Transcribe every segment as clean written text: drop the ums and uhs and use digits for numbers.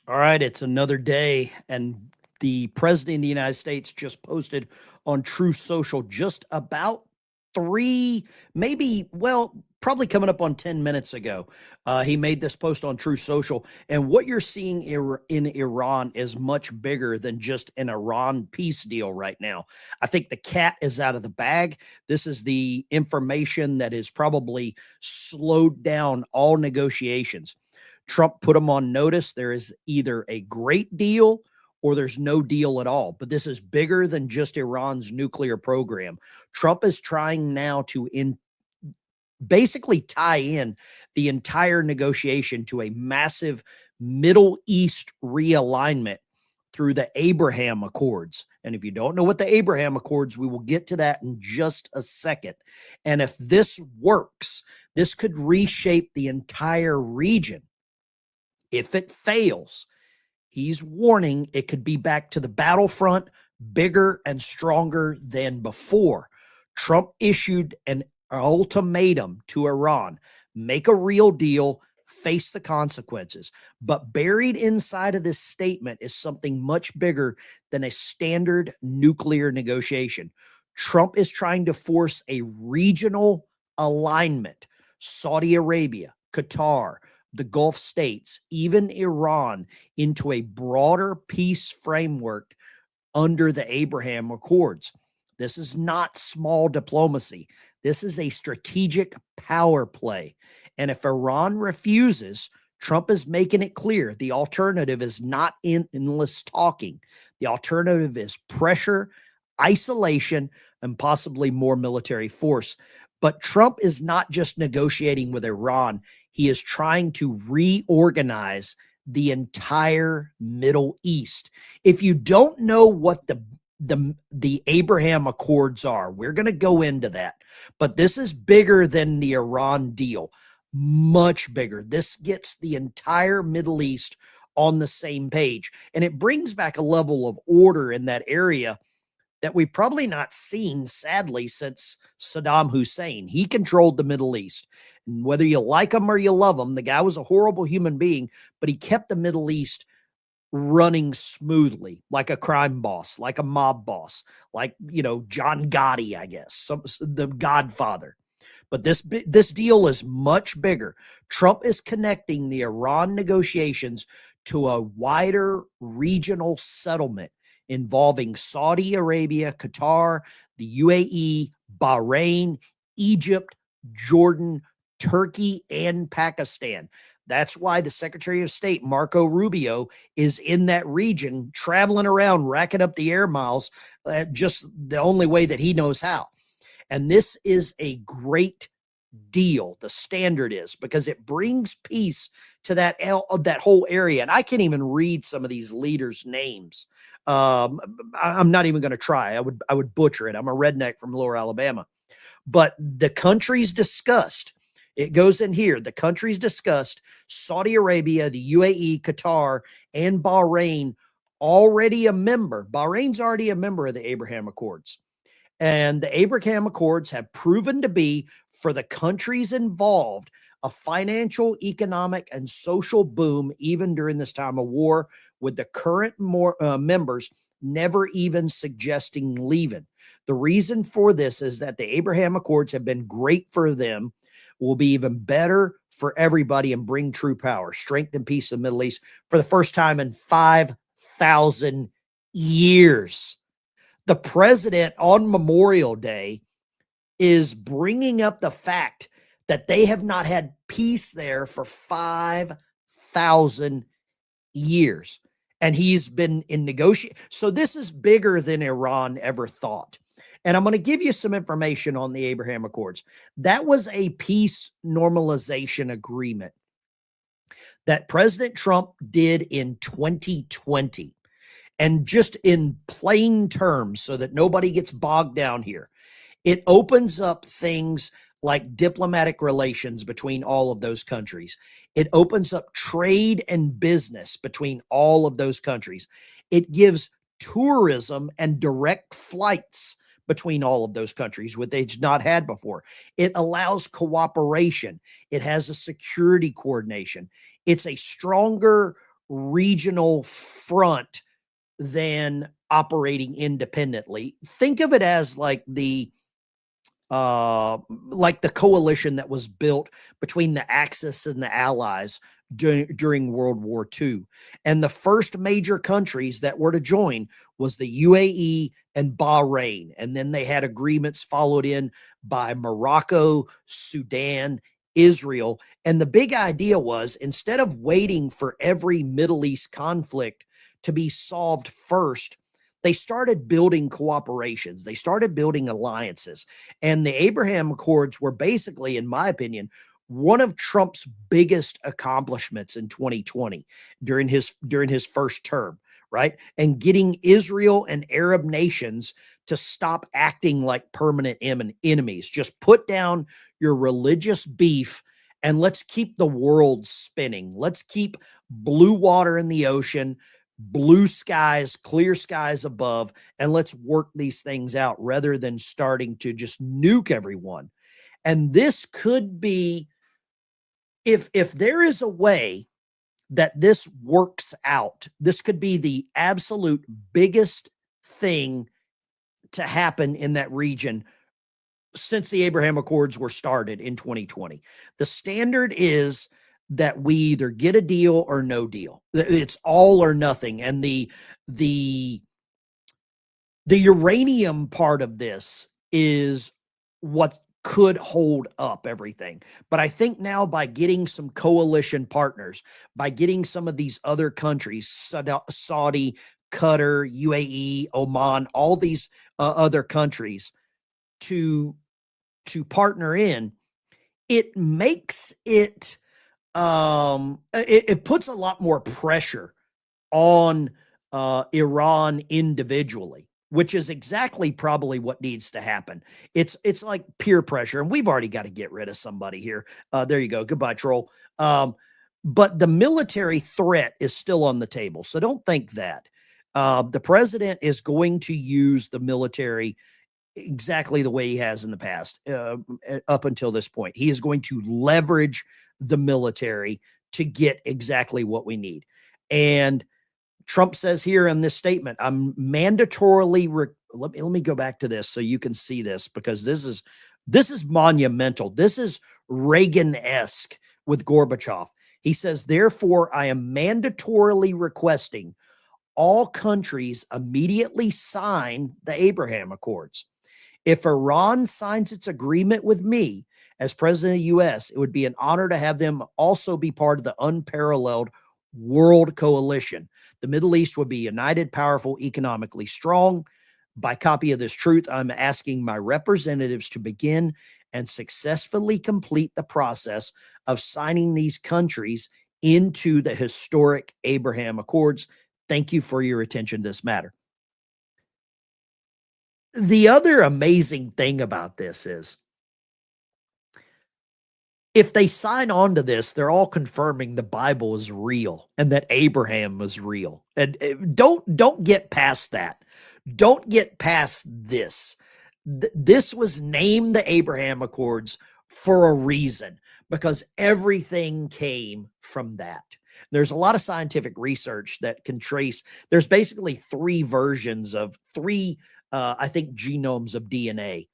All right, it's another day, and the president of the United States just posted on True Social just about three, maybe, well, probably coming up on 10 minutes ago. He made this post on True Social, and what you're seeing in Iran is much bigger than just an Iran peace deal right now. I think the cat is out of the bag. This is the information that has probably slowed down all negotiations. Trump put them on notice. There is either a great deal or there's no deal at all. But this is bigger than just Iran's nuclear program. Trump is trying now to basically tie in the entire negotiation to a massive Middle East realignment through the Abraham Accords. And if you don't know what the Abraham Accords, we will get to that in just a second. And if this works, this could reshape the entire region. If it fails, he's warning it could be back to the battlefront, bigger and stronger than before. Trump issued an ultimatum to Iran: make a real deal, face the consequences. But buried inside of this statement is something much bigger than a standard nuclear negotiation. Trump is trying to force a regional alignment. Saudi Arabia, Qatar, the Gulf states, even Iran, into a broader peace framework under the Abraham Accords. This is not small diplomacy. This is a strategic power play. And if Iran refuses, Trump is making it clear the alternative is not endless talking. The alternative is pressure, isolation, and possibly more military force. But Trump is not just negotiating with Iran. He is trying to reorganize the entire Middle East. If you don't know what the Abraham Accords are, we're going to go into that. But this is bigger than the Iran deal, much bigger. This gets the entire Middle East on the same page, and it brings back a level of order in that area that we've probably not seen, sadly, since Saddam Hussein. He controlled the Middle East. And whether you like him or you love him, the guy was a horrible human being, but he kept the Middle East running smoothly, like a crime boss, like a mob boss, like, John Gotti, I guess, the Godfather. But this deal is much bigger. Trump is connecting the Iran negotiations to a wider regional settlement involving Saudi Arabia, Qatar, the UAE, Bahrain, Egypt, Jordan, Turkey, and Pakistan. That's why the Secretary of State, Marco Rubio, is in that region, traveling around, racking up the air miles, just the only way that he knows how. And this is a great deal. The standard is, because it brings peace to that whole area. And I can't even read some of these leaders' names. I'm not even going to try. I would butcher it. I'm a redneck from Lower Alabama. But the countries discussed, it goes in here. The countries discussed: Saudi Arabia, the UAE, Qatar, and Bahrain, already a member. Bahrain's already a member of the Abraham Accords. And the Abraham Accords have proven to be, for the countries involved, a financial, economic, and social boom, even during this time of war, with the current members never even suggesting leaving. The reason for this is that the Abraham Accords have been great for them, will be even better for everybody, and bring true power, strength, and peace in the Middle East for the first time in 5,000 years. The president on Memorial Day is bringing up the fact that they have not had peace there for 5,000 years. And he's been in negotiation. So this is bigger than Iran ever thought. And I'm going to give you some information on the Abraham Accords. That was a peace normalization agreement that President Trump did in 2020. And just in plain terms, so that nobody gets bogged down here, it opens up things like diplomatic relations between all of those countries. It opens up trade and business between all of those countries. It gives tourism and direct flights between all of those countries, what they've not had before. It allows cooperation. It has a security coordination. It's a stronger regional front than operating independently. Think of it as like the coalition that was built between the Axis and the Allies during World War II. And the first major countries that were to join was the UAE and Bahrain. And then they had agreements followed in by Morocco, Sudan, Israel. And the big idea was, instead of waiting for every Middle East conflict to be solved first, they started building cooperations. They started building alliances. And the Abraham Accords were basically, in my opinion, one of Trump's biggest accomplishments in 2020 during his first term, right? And getting Israel and Arab nations to stop acting like permanent enemies. Just put down your religious beef and let's keep the world spinning. Let's keep blue water in the ocean, blue skies, clear skies above, and let's work these things out rather than starting to just nuke everyone. And this could be, if there is a way that this works out, this could be the absolute biggest thing to happen in that region since the Abraham Accords were started in 2020. The standard is that we either get a deal or no deal. It's all or nothing. And the uranium part of this is what could hold up everything. But I think now, by getting some coalition partners, by getting some of these other countries, Saudi, Qatar, UAE, Oman, all these other countries to partner in, it makes it it puts a lot more pressure on Iran individually, which is exactly probably what needs to happen. It's like peer pressure, and we've already got to get rid of somebody here. There you go. Goodbye, troll. But the military threat is still on the table, so don't think that. The president is going to use the military exactly the way he has in the past, up until this point. He is going to leverage the military to get exactly what we need. And Trump says here in this statement, I'm mandatorily let me go back to this so you can see this, because this is monumental. This is Reagan-esque with Gorbachev. He says, therefore, I am mandatorily requesting all countries immediately sign the Abraham Accords. If Iran signs its agreement with me as president of the U.S., it would be an honor to have them also be part of the unparalleled world coalition. The Middle East would be united, powerful, economically strong. By copy of this truth, I'm asking my representatives to begin and successfully complete the process of signing these countries into the historic Abraham Accords. Thank you for your attention to this matter. The other amazing thing about this is, if they sign on to this, they're all confirming the Bible is real and that Abraham was real. And don't get past that. Don't get past this. This was named the Abraham Accords for a reason, because everything came from that. There's a lot of scientific research that can trace. There's basically three versions of I think, genomes of DNA,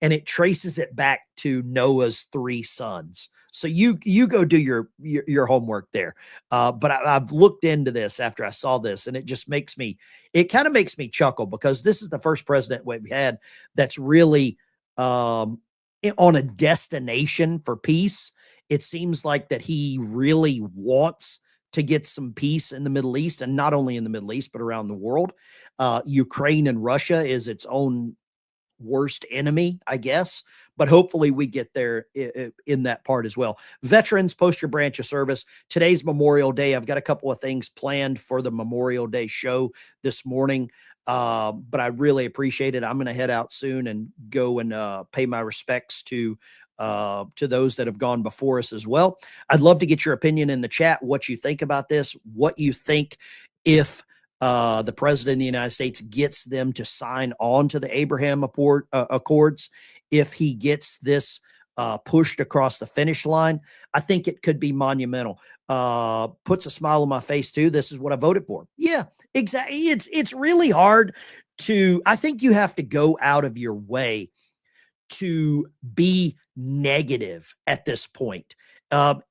and it traces it back to Noah's three sons. So you go do your homework there. But I've looked into this after I saw this, and it just kind of makes me chuckle, because this is the first president we've had that's really on a destination for peace. It seems like that he really wants to get some peace in the Middle East, and not only in the Middle East, but around the world. Ukraine and Russia is its own worst enemy, I guess, but hopefully we get there in that part as well. Veterans, post your branch of service. Today's Memorial Day. I've got a couple of things planned for the Memorial Day show this morning, but I really appreciate it. I'm going to head out soon and go and pay my respects to those that have gone before us as well. I'd love to get your opinion in the chat, what you think about this, what you think if the president of the United States gets them to sign on to the Abraham Accords, if he gets this pushed across the finish line, I think it could be monumental. Puts a smile on my face too. This is what I voted for. Yeah, exactly. It's really hard to. I think you have to go out of your way to be negative at this point.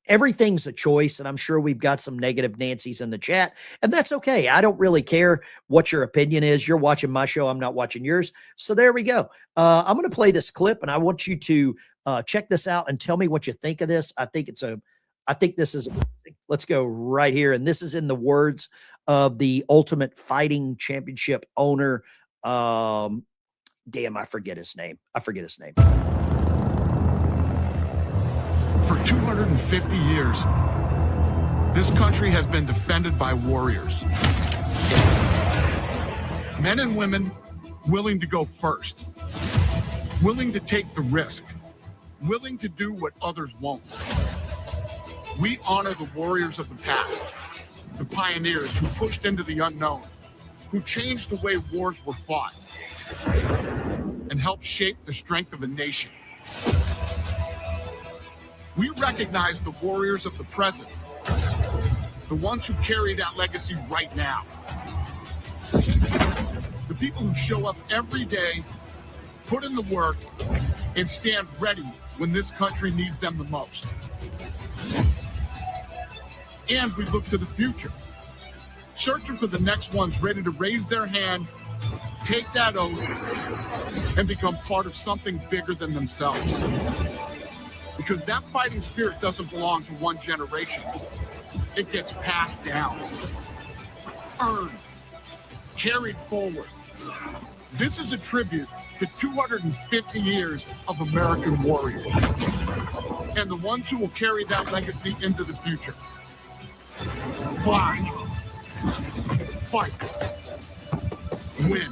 Everything's a choice, and I'm sure we've got some negative Nancy's in the chat, and that's okay. I don't really care what your opinion is. You're watching my show. I'm not watching yours. So there we go. I'm going to play this clip, and I want you to check this out and tell me what you think of this. I think this is amazing. Let's go right here, and this is in the words of the Ultimate Fighting Championship owner. Damn, I forget his name. For 250 years, this country has been defended by warriors. Men and women willing to go first, willing to take the risk, willing to do what others won't. We honor the warriors of the past, the pioneers who pushed into the unknown, who changed the way wars were fought, and helped shape the strength of a nation. We recognize the warriors of the present, the ones who carry that legacy right now. The people who show up every day, put in the work, and stand ready when this country needs them the most. And we look to the future, searching for the next ones ready to raise their hand, take that oath, and become part of something bigger than themselves. Because that fighting spirit doesn't belong to one generation. It gets passed down, earned, carried forward. This is a tribute to 250 years of American warriors and the ones who will carry that legacy into the future. Fly, fight, win.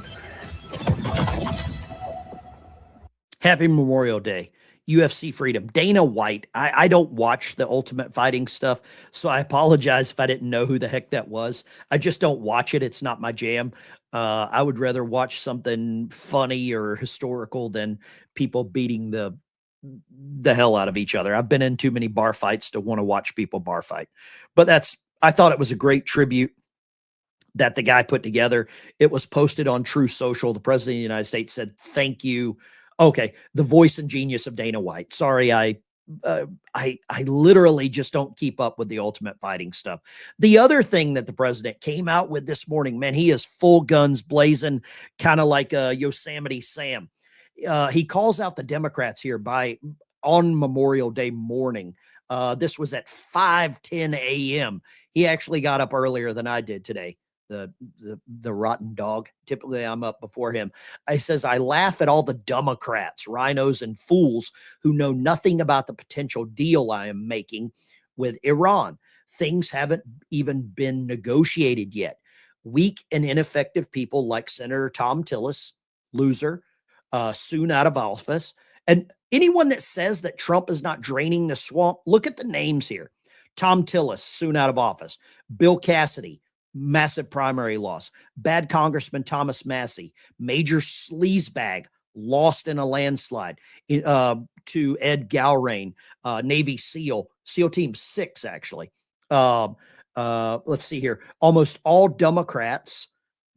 Happy Memorial Day. UFC Freedom. Dana White. I don't watch the Ultimate Fighting stuff, so I apologize if I didn't know who the heck that was. I just don't watch it. It's not my jam. I would rather watch something funny or historical than people beating the hell out of each other. I've been in too many bar fights to want to watch people bar fight. But I thought it was a great tribute that the guy put together. It was posted on True Social. The President of the United States said, "Thank you." Okay, the voice and genius of Dana White. Sorry, I literally just don't keep up with the Ultimate Fighting stuff. The other thing that the president came out with this morning, man, he is full guns blazing, kind of like Yosemite Sam. He calls out the Democrats here on Memorial Day morning. This was at 5:10 a.m. He actually got up earlier than I did today. The rotten dog. Typically I'm up before him. I says, I laugh at all the Democrats, rhinos, and fools who know nothing about the potential deal I am making with Iran. Things haven't even been negotiated yet. Weak and ineffective people like Senator Tom Tillis, loser, soon out of office. And anyone that says that Trump is not draining the swamp, look at the names here. Tom Tillis, soon out of office. Bill Cassidy, massive primary loss. Bad Congressman Thomas Massey, major sleazebag, lost in a landslide to Ed Gowrain, Navy SEAL Team 6, actually. Let's see here. Almost all Democrats,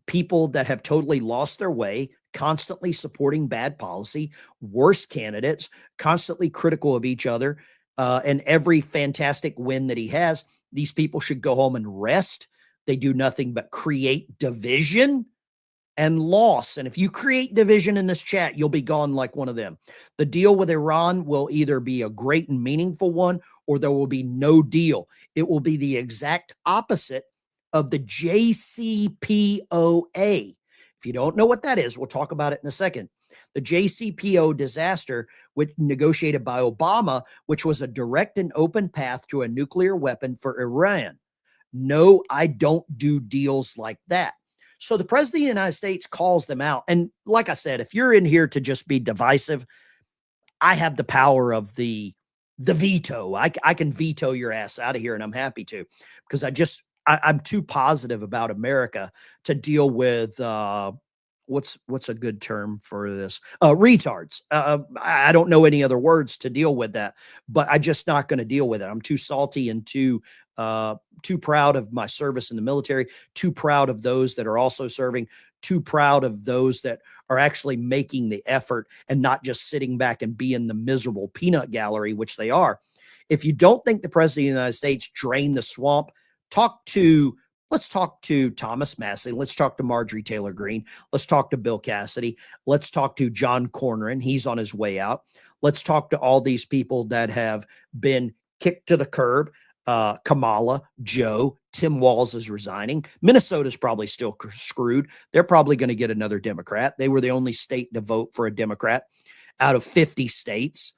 people that have totally lost their way, constantly supporting bad policy, worse candidates, constantly critical of each other, and every fantastic win that he has, these people should go home and rest. They do nothing but create division and loss. And if you create division in this chat, you'll be gone like one of them. The deal with Iran will either be a great and meaningful one, or there will be no deal. It will be the exact opposite of the JCPOA. If you don't know what that is, we'll talk about it in a second. The JCPOA disaster, which negotiated by Obama, which was a direct and open path to a nuclear weapon for Iran. No, I don't do deals like that. So the president of the United States calls them out. And like I said, if you're in here to just be divisive, I have the power of the veto. I can veto your ass out of here, and I'm happy to, because I'm too positive about America to deal with what's a good term for this? Retards. I don't know any other words to deal with that, but I just not going to deal with it. I'm too salty and too proud of my service in the military, too proud of those that are also serving, too proud of those that are actually making the effort and not just sitting back and being the miserable peanut gallery, which they are. If you don't think the president of the United States drained the swamp, let's talk to Thomas Massey. Let's talk to Marjorie Taylor Greene. Let's talk to Bill Cassidy. Let's talk to John Cornyn. He's on his way out. Let's talk to all these people that have been kicked to the curb. Kamala, Joe, Tim Walz is resigning. Minnesota's probably still screwed. They're probably going to get another Democrat. They were the only state to vote for a Democrat out of 50 states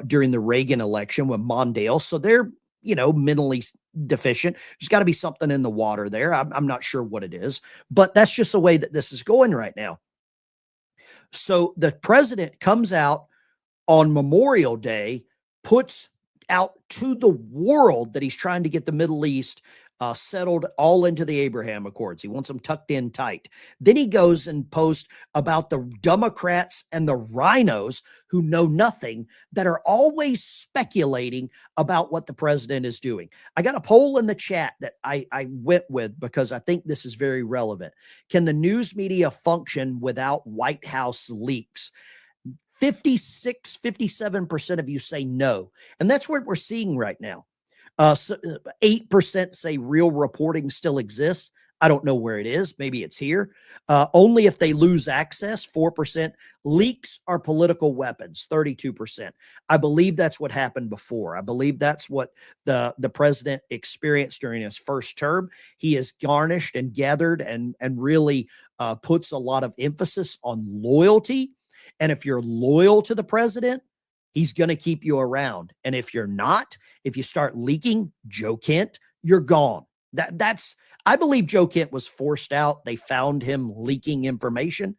during the Reagan election with Mondale. So they're, mentally deficient. There's got to be something in the water there. I'm not sure what it is, but that's just the way that this is going right now. So the president comes out on Memorial Day, puts out to the world that he's trying to get the Middle East settled all into the Abraham Accords. He wants them tucked in tight. Then he goes and posts about the Democrats and the rhinos who know nothing, that are always speculating about what the president is doing. I got a poll in the chat that I went with because I think this is very relevant. Can the news media function without White House leaks? 57% of you say no. And that's what we're seeing right now. 8% say real reporting still exists. I don't know where it is. Maybe it's here. Only if they lose access, 4%. Leaks are political weapons, 32%. I believe that's what happened before. I believe that's what the president experienced during his first term. He has garnished and gathered and really puts a lot of emphasis on loyalty. And if you're loyal to the president, he's going to keep you around. And if you're not, if you start leaking, Joe Kent, you're gone. I believe Joe Kent was forced out. They found him leaking information,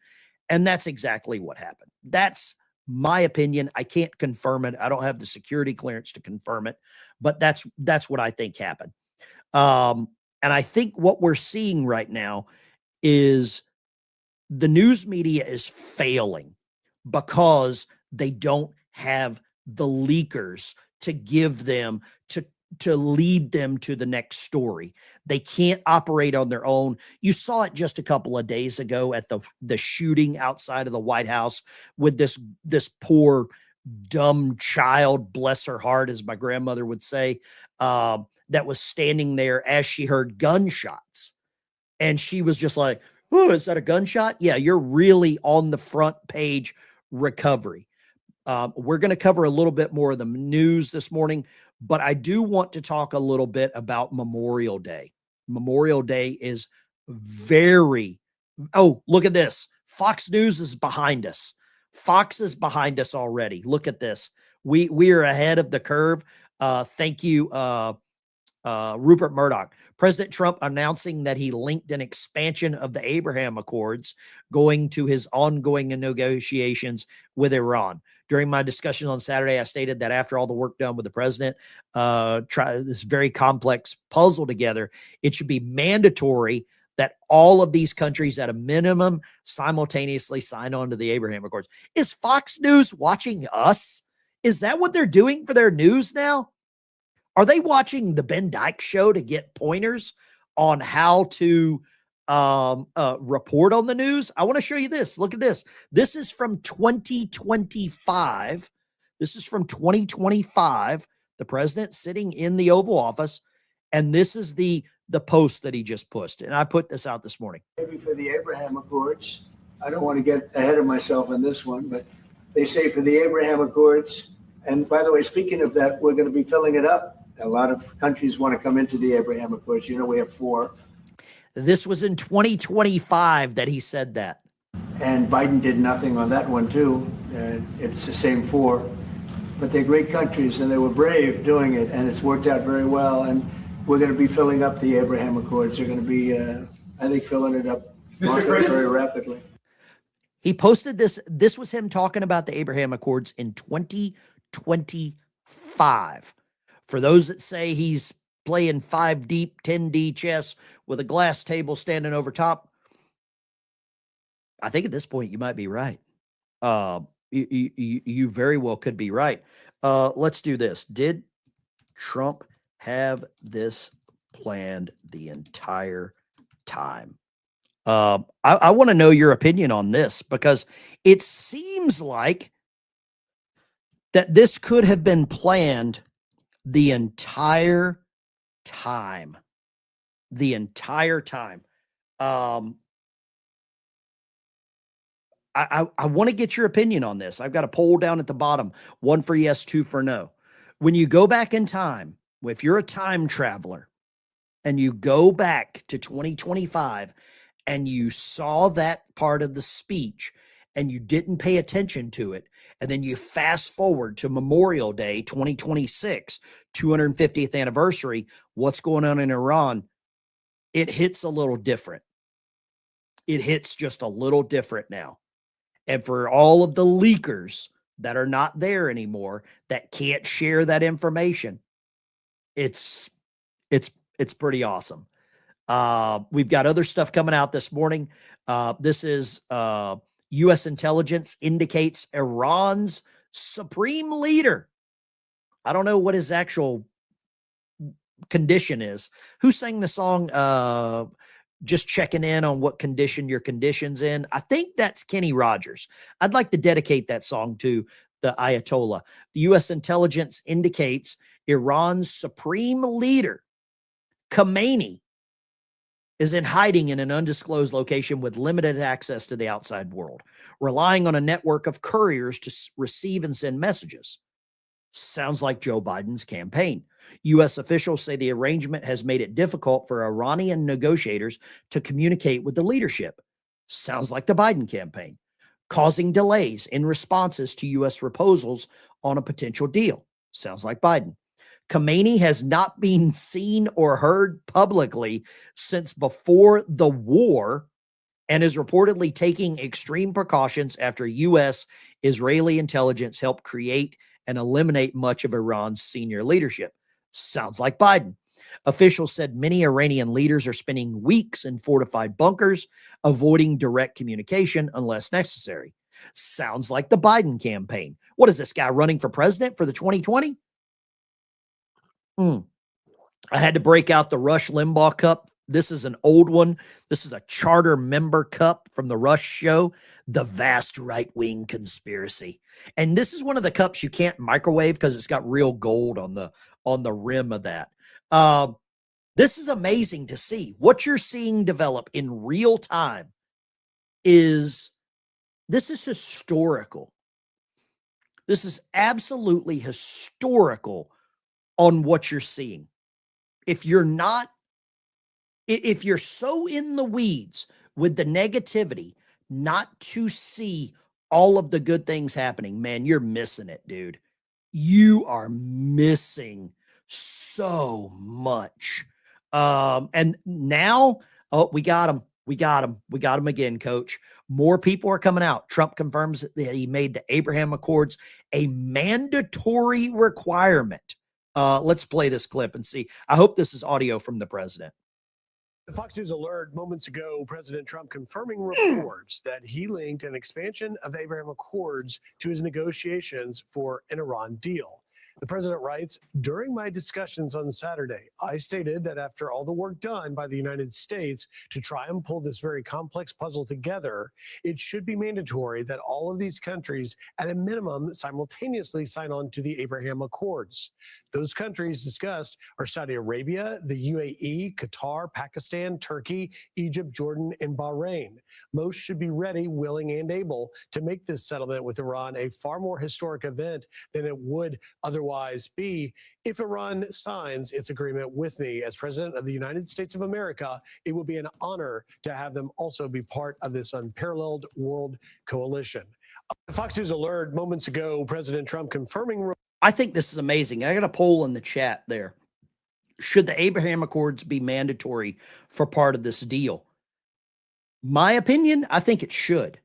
and that's exactly what happened. That's my opinion. I can't confirm it. I don't have the security clearance to confirm it, but that's what I think happened. And I think what we're seeing right now is the news media is failing because they don't have the leakers to give them to lead them to the next story. They can't operate on their own. You saw it just a couple of days ago at the shooting outside of the White House with this poor dumb child, bless her heart, as my grandmother would say, that was standing there as she heard gunshots. And she was just like, "Oh, is that a gunshot?" Yeah, you're really on the front page recovery. We're going to cover a little bit more of the news this morning, but I do want to talk a little bit about Memorial Day. Memorial Day is look at this. Fox News is behind us. Fox is behind us already. Look at this. We are ahead of the curve. Thank you, Rupert Murdoch. President Trump announcing that he linked an expansion of the Abraham Accords going to his ongoing negotiations with Iran. During my discussion on Saturday, I stated that after all the work done with the president, try this very complex puzzle together, it should be mandatory that all of these countries at a minimum simultaneously sign on to the Abraham Accords. Is Fox News watching us? Is that what they're doing for their news now? Are they watching the Ben Dykes show to get pointers on how to report on the news? I want to show you this. Look at this. This is from 2025. This is from 2025. The president sitting in the Oval Office, and this is the post that he just posted. And I put this out this morning. Maybe for the Abraham Accords. I don't want to get ahead of myself on this one, but they say for the Abraham Accords. And by the way, speaking of that, we're going to be filling it up. A lot of countries want to come into the Abraham Accords. You know, we have 4. This was in 2025 that he said that. And Biden did nothing on that one, too. It's the same 4. But they're great countries, and they were brave doing it, and it's worked out very well. And we're going to be filling up the Abraham Accords. They're going to be, I think, filling it up very rapidly. He posted this. This was him talking about the Abraham Accords in 2025. For those that say he's playing 5 deep, 10D chess with a glass table standing over top, I think at this point you might be right. You very well could be right. Let's do this. Did Trump have this planned the entire time? I want to know your opinion on this because it seems like that this could have been planned the entire time. The entire time. I want to get your opinion on this. I've got a poll down at the bottom, 1 for yes, 2 for no. When you go back in time, if you're a time traveler and you go back to 2025 and you saw that part of the speech and you didn't pay attention to it, and then you fast forward to Memorial Day 2026, 250th anniversary, what's going on in Iran? It hits a little different. It hits just a little different now. And for all of the leakers that are not there anymore, that can't share that information, it's pretty awesome. We've got other stuff coming out this morning. This is U.S. intelligence indicates Iran's supreme leader. I don't know what his actual condition is. Who sang the song? Just checking in on what condition your condition's in. I think that's Kenny Rogers. I'd like to dedicate that song to the Ayatollah. The U.S. intelligence indicates Iran's supreme leader, Khomeini, is in hiding in an undisclosed location with limited access to the outside world, relying on a network of couriers to receive and send messages. Sounds like Joe Biden's campaign. U.S. officials say the arrangement has made it difficult for Iranian negotiators to communicate with the leadership. Sounds like the Biden campaign, causing delays in responses to U.S. proposals on a potential deal. Sounds like Biden. Khomeini has not been seen or heard publicly since before the war and is reportedly taking extreme precautions after U.S. Israeli intelligence helped create and eliminate much of Iran's senior leadership. Sounds like Biden. Officials said many Iranian leaders are spending weeks in fortified bunkers, avoiding direct communication unless necessary. Sounds like the Biden campaign. What is this guy running for president for the 2020? I had to break out the Rush Limbaugh Cup. This is an old one. This is a charter member cup from the Rush show, The Vast Right-Wing Conspiracy. And this is one of the cups you can't microwave because it's got real gold on the rim of that. This is amazing to see. What you're seeing develop in real time is historical. This is absolutely historical on what you're seeing. If you're so in the weeds with the negativity not to see all of the good things happening, man, you're missing it, dude. You are missing so much. And now, we got him. We got him again, coach. More people are coming out. Trump confirms that he made the Abraham Accords a mandatory requirement. Let's play this clip and see. I hope this is audio from the president. The Fox News alert moments ago, President Trump confirming reports that he linked an expansion of the Abraham Accords to his negotiations for an Iran deal. The president writes, during my discussions on Saturday, I stated that after all the work done by the United States to try and pull this very complex puzzle together, it should be mandatory that all of these countries, at a minimum, simultaneously sign on to the Abraham Accords. Those countries discussed are Saudi Arabia, the UAE, Qatar, Pakistan, Turkey, Egypt, Jordan, and Bahrain. Most should be ready, willing, and able to make this settlement with Iran a far more historic event than it would otherwise be if Iran signs its agreement with me as President of the United States of America. It will be an honor to have them also be part of this unparalleled world coalition. Fox News alert moments ago, President Trump confirming. I think this is amazing. I got a poll in the chat there. Should the Abraham Accords be mandatory for part of this deal? My opinion, I think it should.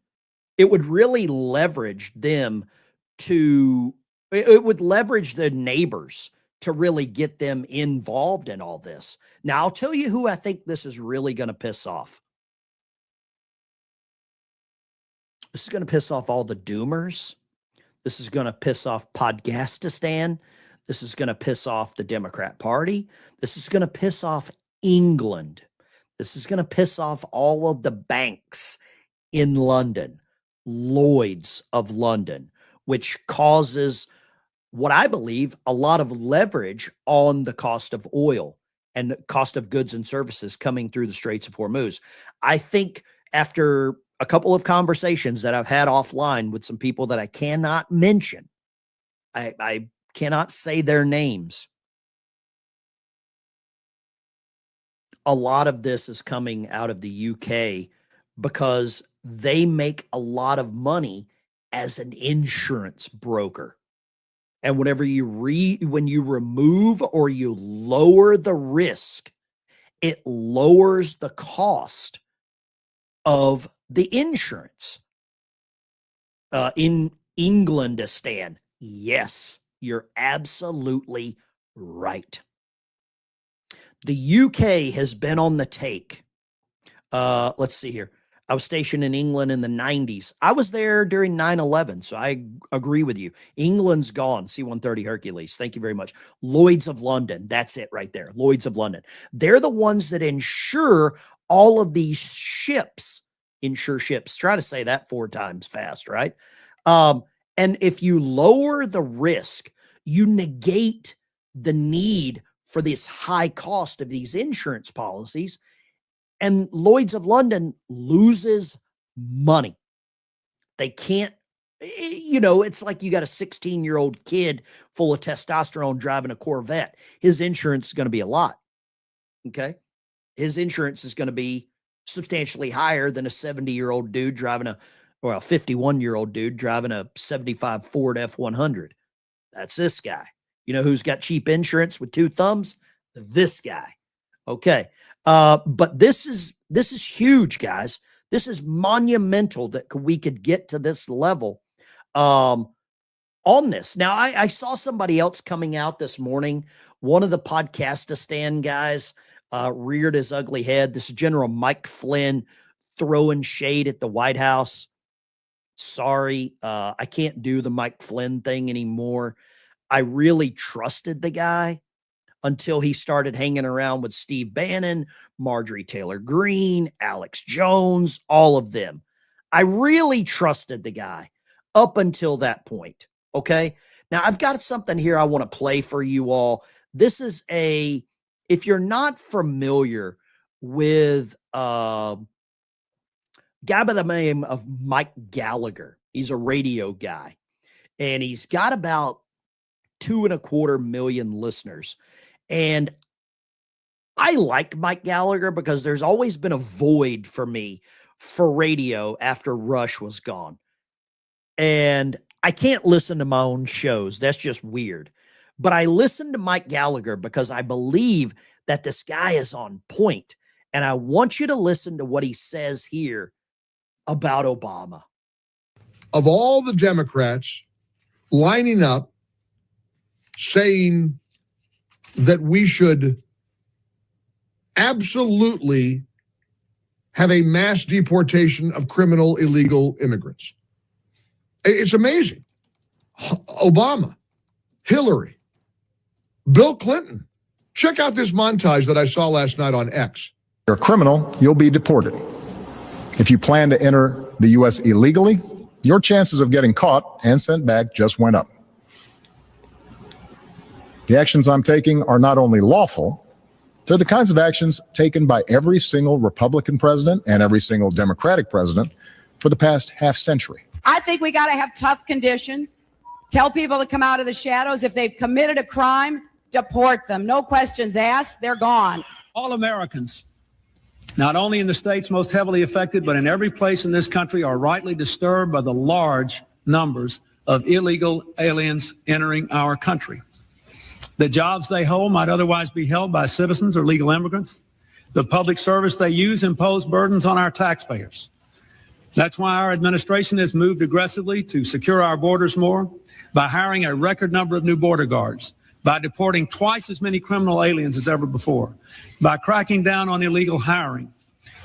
It would really leverage them to, it would leverage the neighbors to really get them involved in all this. Now, I'll tell you who I think this is really going to piss off. This is going to piss off all the doomers. This is going to piss off Podgastistan. This is going to piss off the Democrat Party. This is going to piss off England. This is going to piss off all of the banks in London, Lloyd's of London, which causes what I believe a lot of leverage on the cost of oil and cost of goods and services coming through the Straits of Hormuz. I think after a couple of conversations that I've had offline with some people that I cannot mention, I cannot say their names. A lot of this is coming out of the UK because they make a lot of money as an insurance broker. And whenever when you remove or you lower the risk, it lowers the cost of the insurance. In Englandistan, yes, you're absolutely right. The UK has been on the take. Let's see here. I was stationed in England in the 90s. I was there during 9/11, so I agree with you. England's gone. C-130 Hercules. Thank you very much. Lloyd's of London. That's it right there. Lloyd's of London. They're the ones that insure all of these ships. Insure ships. Try to say that 4 times fast, right? And if you lower the risk, you negate the need for this high cost of these insurance policies. And Lloyd's of London loses money. They can't, it's like you got a 16-year-old kid full of testosterone driving a Corvette. His insurance is going to be a lot. Okay. His insurance is going to be substantially higher than a 70-year-old dude driving a 51-year-old dude driving a 75 Ford F-100. That's this guy. You know who's got cheap insurance with 2 thumbs? This guy. Okay. But this is huge, guys. This is monumental that we could get to this level on this. Now, I saw somebody else coming out this morning. One of the Podcastistan guys reared his ugly head. This is General Mike Flynn throwing shade at the White House. Sorry, I can't do the Mike Flynn thing anymore. I really trusted the guy until he started hanging around with Steve Bannon, Marjorie Taylor Greene, Alex Jones, all of them. I really trusted the guy up until that point. Okay. Now I've got something here I want to play for you all. This is if you're not familiar with a guy by the name of Mike Gallagher, he's a radio guy and he's got about 2.25 million listeners. And I like Mike Gallagher because there's always been a void for me for radio after Rush was gone. And I can't listen to my own shows. That's just weird. But I listen to Mike Gallagher because I believe that this guy is on point. And I want you to listen to what he says here about Obama. Of all the Democrats lining up saying that we should absolutely have a mass deportation of criminal illegal immigrants. It's amazing. Obama, Hillary, Bill Clinton. Check out this montage that I saw last night on X. You're a criminal, you'll be deported. If you plan to enter the U.S. illegally, your chances of getting caught and sent back just went up. The actions I'm taking are not only lawful, they're the kinds of actions taken by every single Republican president and every single Democratic president for the past half century. I think we got to have tough conditions. Tell people to come out of the shadows. If they've committed a crime, deport them. No questions asked. They're gone. All Americans, not only in the states most heavily affected, but in every place in this country, are rightly disturbed by the large numbers of illegal aliens entering our country. The jobs they hold might otherwise be held by citizens or legal immigrants. The public service they use impose burdens on our taxpayers. That's why our administration has moved aggressively to secure our borders more by hiring a record number of new border guards, by deporting twice as many criminal aliens as ever before, by cracking down on illegal hiring,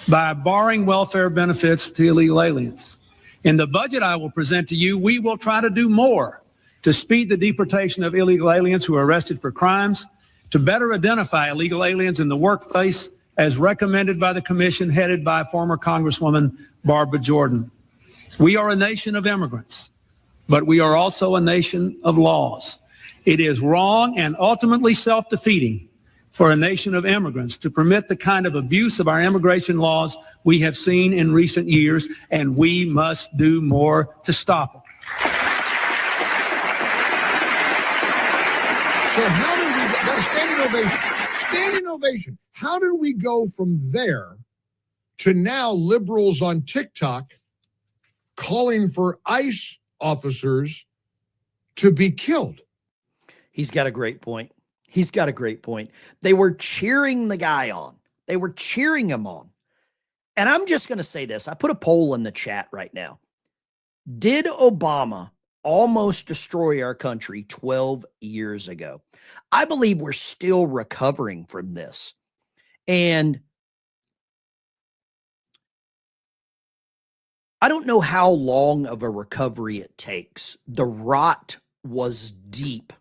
by barring welfare benefits to illegal aliens. In the budget I will present to you, we will try to do more to speed the deportation of illegal aliens who are arrested for crimes, to better identify illegal aliens in the workplace as recommended by the commission headed by former Congresswoman Barbara Jordan. We are a nation of immigrants, but we are also a nation of laws. It is wrong and ultimately self-defeating for a nation of immigrants to permit the kind of abuse of our immigration laws we have seen in recent years, and we must do more to stop it. So how did we get that standing ovation? Standing ovation. How did we go from there to now liberals on TikTok calling for ICE officers to be killed? He's got a great point. He's got a great point. They were cheering the guy on. They were cheering him on. And I'm just going to say this. I put a poll in the chat right now. Did Obama almost destroy our country 12 years ago? I believe we're still recovering from this. And I don't know how long of a recovery it takes. The rot was deep.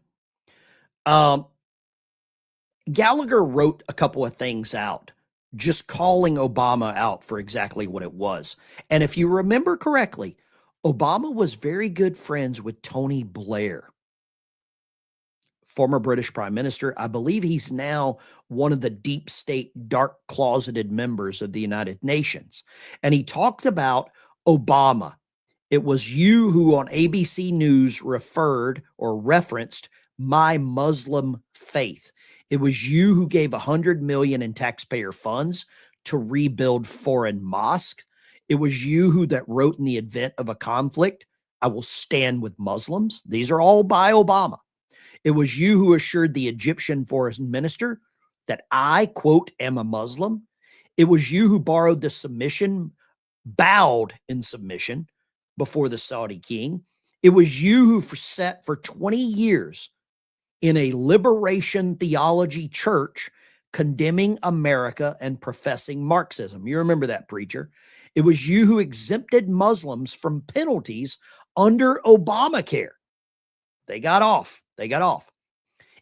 Gallagher wrote a couple of things out, just calling Obama out for exactly what it was. And if you remember correctly, Obama was very good friends with Tony Blair, former British Prime Minister. I believe he's now one of the deep state, dark closeted members of the United Nations. And he talked about Obama. It was you who on ABC News referred or referenced my Muslim faith. It was you who gave $100 million in taxpayer funds to rebuild foreign mosques. It was you who that wrote in the event of a conflict, I will stand with Muslims. These are all by Obama. It was you who assured the Egyptian foreign minister that I, quote, am a Muslim. It was you who borrowed the submission, bowed in submission before the Saudi king. It was you who sat for 20 years in a liberation theology church condemning America and professing Marxism. You remember that, preacher. It was you who exempted Muslims from penalties under Obamacare. They got off. They got off.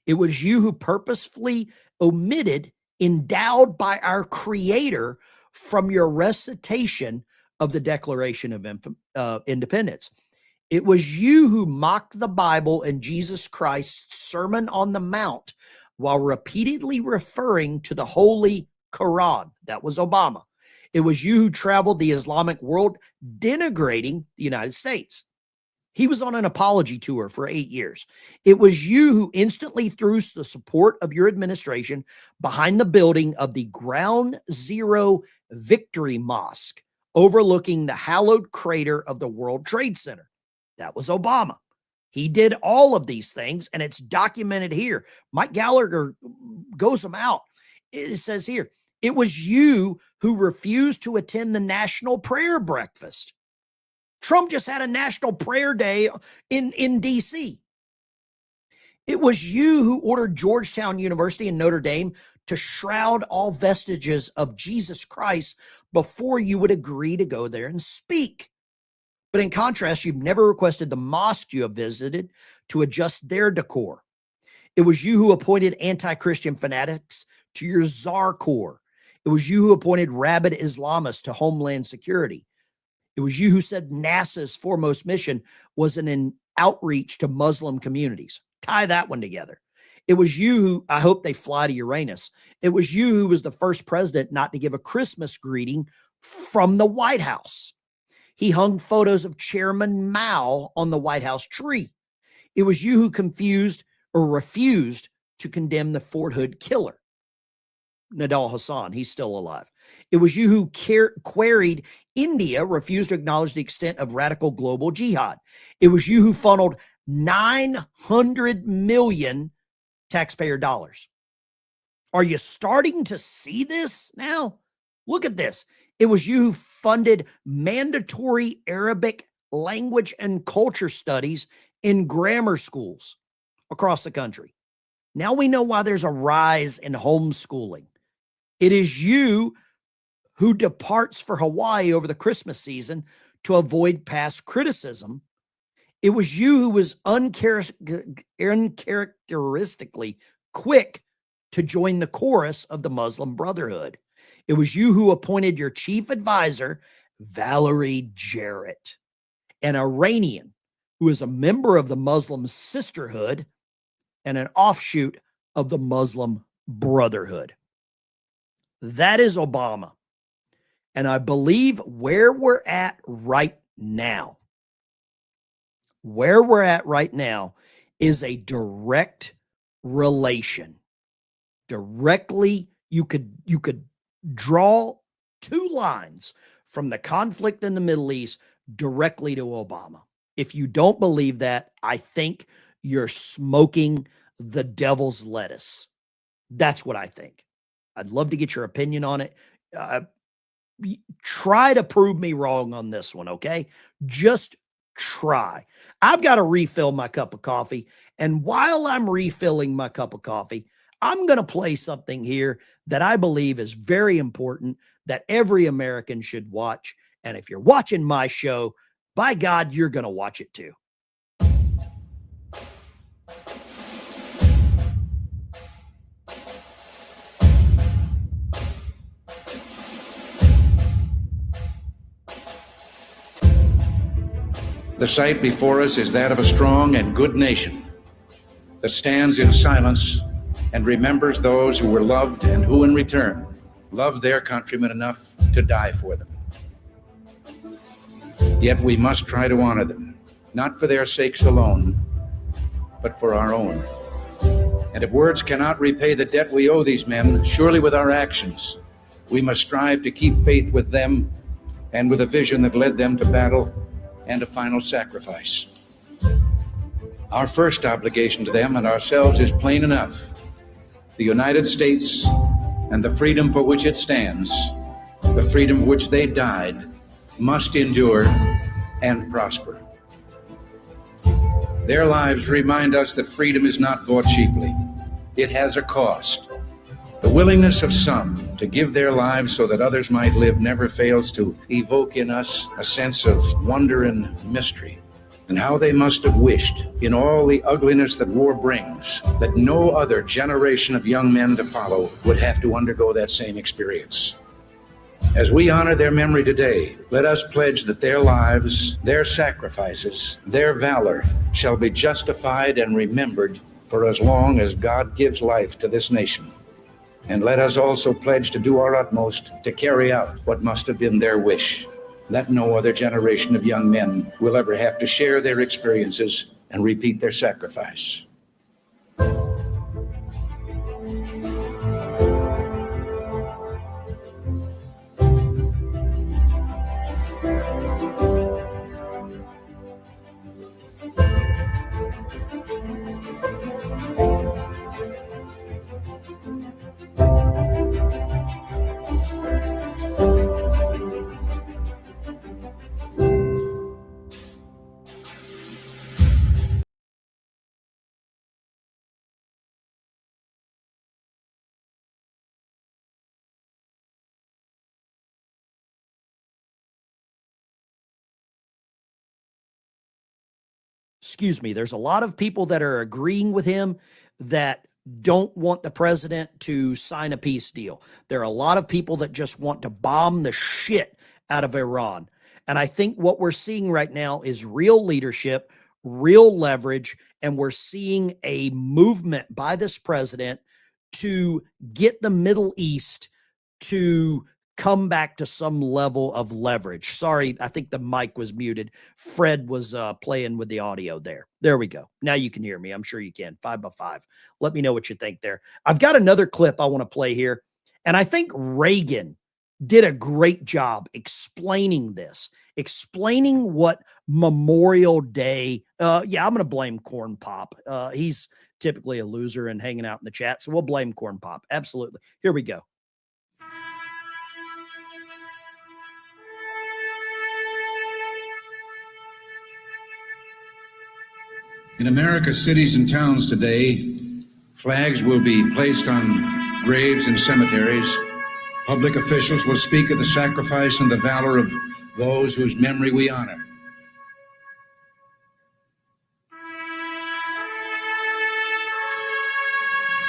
It was you who purposefully omitted endowed by our Creator from your recitation of the Declaration of Independence. It was you who mocked the Bible and Jesus Christ's Sermon on the Mount while repeatedly referring to the Holy Quran. That was Obama. It was you who traveled the Islamic world denigrating the United States. He was on an apology tour for 8 years. It was you who instantly threw the support of your administration behind the building of the Ground Zero Victory Mosque, overlooking the hallowed crater of the World Trade Center. That was Obama. He did all of these things, and it's documented here. Mike Gallagher goes them out. It says here, it was you who refused to attend the National Prayer Breakfast. Trump just had a National Prayer Day in D.C. It was you who ordered Georgetown University and Notre Dame to shroud all vestiges of Jesus Christ before you would agree to go there and speak. But in contrast, you've never requested the mosque you have visited to adjust their decor. It was you who appointed anti-Christian fanatics to your Tsar Corps. It was you who appointed rabid Islamists to Homeland Security. It was you who said NASA's foremost mission was an outreach to Muslim communities. Tie that one together. It was you who, I hope they fly to Uranus. It was you who was the first president not to give a Christmas greeting from the White House. He hung photos of Chairman Mao on the White House tree. It was you who confused or refused to condemn the Fort Hood killer, Nadal Hassan. He's still alive. It was you who queried India, refused to acknowledge the extent of radical global jihad. It was you who funneled 900 million taxpayer dollars. Are you starting to see this now? Look at this. It was you who funded mandatory Arabic language and culture studies in grammar schools across the country. Now we know why there's a rise in homeschooling. It is you who departs for Hawaii over the Christmas season to avoid past criticism. It was you who was uncharacteristically quick to join the chorus of the Muslim Brotherhood. It was you who appointed your chief advisor, Valerie Jarrett, an Iranian who is a member of the Muslim Sisterhood and an offshoot of the Muslim Brotherhood. That is Obama. And I believe where we're at right now is a direct relation. Directly, you could draw two lines from the conflict in the Middle East directly to Obama. If you don't believe that, I think you're smoking the devil's lettuce. That's what I think. I'd love to get your opinion on it. Try to prove me wrong on this one, okay? Just try. I've got to refill my cup of coffee. And while I'm refilling my cup of coffee, I'm going to play something here that I believe is very important that every American should watch. And if you're watching my show, by God, you're going to watch it too. The sight before us is that of a strong and good nation that stands in silence and remembers those who were loved and who in return loved their countrymen enough to die for them. Yet we must try to honor them, not for their sakes alone, but for our own. And if words cannot repay the debt we owe these men, surely with our actions, we must strive to keep faith with them and with a vision that led them to battle and a final sacrifice. Our first obligation to them and ourselves is plain enough. The United States and the freedom for which it stands, the freedom for which they died, must endure and prosper. Their lives remind us that freedom is not bought cheaply. It has a cost. The willingness of some to give their lives so that others might live never fails to evoke in us a sense of wonder and mystery, and how they must have wished, in all the ugliness that war brings, that no other generation of young men to follow would have to undergo that same experience. As we honor their memory today, let us pledge that their lives, their sacrifices, their valor shall be justified and remembered for as long as God gives life to this nation. And let us also pledge to do our utmost to carry out what must have been their wish, that no other generation of young men will ever have to share their experiences and repeat their sacrifice. Excuse me, there's a lot of people that are agreeing with him that don't want the president to sign a peace deal. There are a lot of people that just want to bomb the shit out of Iran. And I think what we're seeing right now is real leadership, real leverage, and we're seeing a movement by this president to get the Middle East to come back to some level of leverage. Sorry, I think the mic was muted. Fred was playing with the audio there. There we go. Now you can hear me. I'm sure you can. 5x5. Let me know what you think there. I've got another clip I want to play here. And I think Reagan did a great job explaining this, explaining what Memorial Day. Yeah, I'm going to blame Corn Pop. He's typically a loser and hanging out in the chat. So we'll blame Corn Pop. Absolutely. Here we go. In America's cities and towns today, flags will be placed on graves and cemeteries Public officials will speak of the sacrifice and the valor of those whose memory we honor.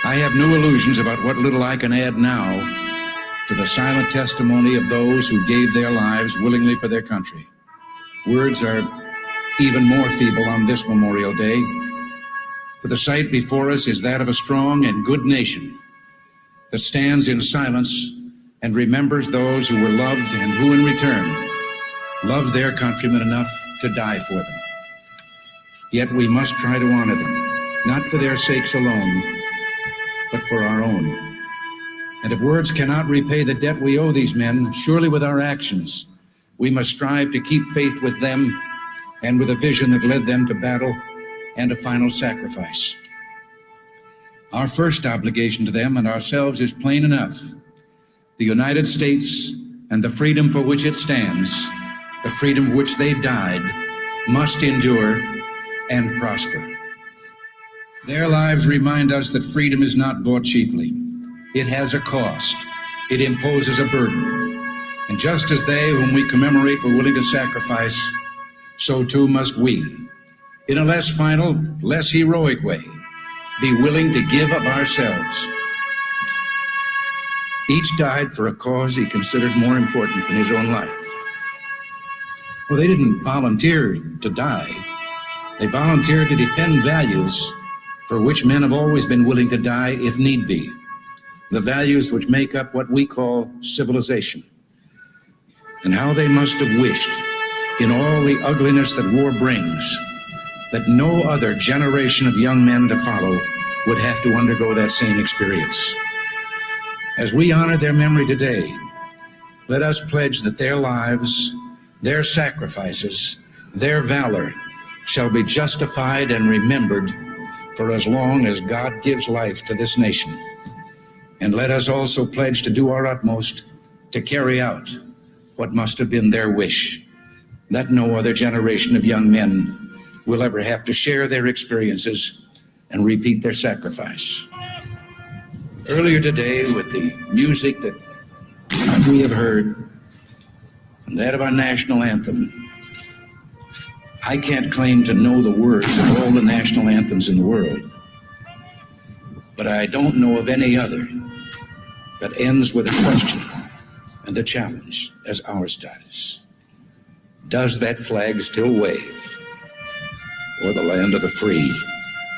I have no illusions about what little I can add now to the silent testimony of those who gave their lives willingly for their country. Words are even more feeble on this Memorial Day, for the sight before us is that of a strong and good nation that stands in silence and remembers those who were loved and who in return loved their countrymen enough to die for them. Yet we must try to honor them, not for their sakes alone, but for our own. And if words cannot repay the debt we owe these men, surely with our actions, we must strive to keep faith with them and with a vision that led them to battle and a final sacrifice. Our first obligation to them and ourselves is plain enough. The United States and the freedom for which it stands, the freedom for which they died, must endure and prosper. Their lives remind us that freedom is not bought cheaply. It has a cost. It imposes a burden. And just as they whom we commemorate were willing to sacrifice, so too must we, in a less final, less heroic way, be willing to give of ourselves. Each died for a cause he considered more important than his own life. Well, they didn't volunteer to die. They volunteered to defend values for which men have always been willing to die if need be. The values which make up what we call civilization. And how they must have wished, in all the ugliness that war brings, that no other generation of young men to follow would have to undergo that same experience. As we honor their memory today, let us pledge that their lives, their sacrifices, their valor shall be justified and remembered for as long as God gives life to this nation. And let us also pledge to do our utmost to carry out what must have been their wish, that no other generation of young men will ever have to share their experiences and repeat their sacrifice. Earlier today, with the music that we have heard, and that of our national anthem, I can't claim to know the words of all the national anthems in the world, but I don't know of any other that ends with a question and a challenge as ours does. Does that flag still wave o'er the land of the free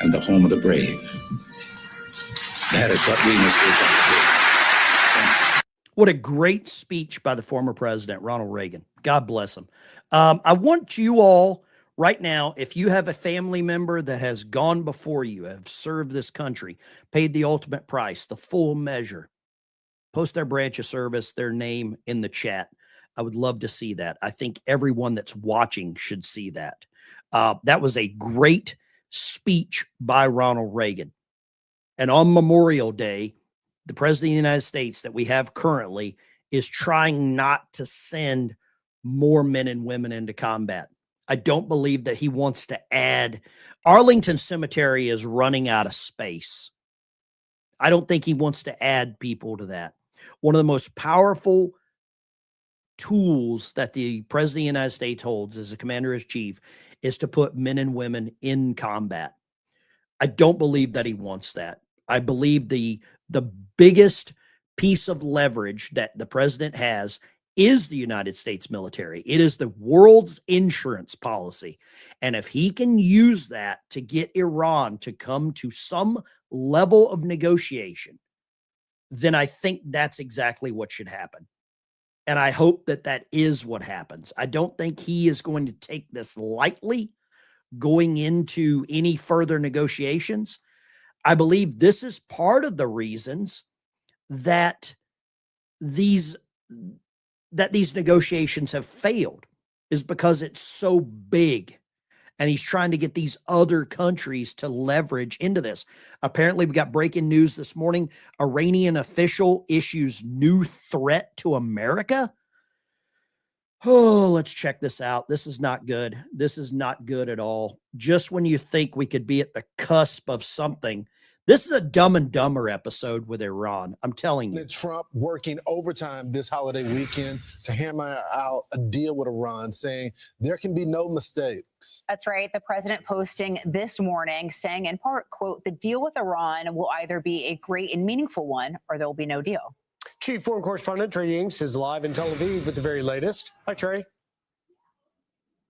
and the home of the brave? That is what we must do. What a great speech by the former president, Ronald Reagan. God bless him. I want you all right now, if you have a family member that has gone before you, have served this country, paid the ultimate price, the full measure, post their branch of service, their name in the chat. I would love to see that. I think everyone that's watching should see that. That was a great speech by Ronald Reagan. And on Memorial Day, the president of the United States that we have currently is trying not to send more men and women into combat. I don't believe that he wants to add. Arlington Cemetery is running out of space. I don't think he wants to add people to that. One of the most powerful tools that the president of the United States holds as a commander-in-chief is to put men and women in combat. I don't believe that he wants that. I believe the biggest piece of leverage that the president has is the United States military. It is the world's insurance policy. And if he can use that to get Iran to come to some level of negotiation, then I think that's exactly what should happen. And I hope that that is what happens. I don't think he is going to take this lightly going into any further negotiations. I believe this is part of the reasons that these negotiations have failed, is because it's so big. And he's trying to get these other countries to leverage into this. Apparently, we got breaking news this morning. Iranian official issues new threat to America. Oh, let's check this out. This is not good. This is not good at all. Just when you think we could be at the cusp of something, This is a Dumb and Dumber episode with Iran. I'm telling you. Trump working overtime this holiday weekend to hammer out a deal with Iran, saying there can be no mistakes. That's right. The president posting this morning saying in part, quote, the deal with Iran will either be a great and meaningful one or there will be no deal. Chief Foreign Correspondent Trey Yingst is live in Tel Aviv with the very latest. Hi, Trey.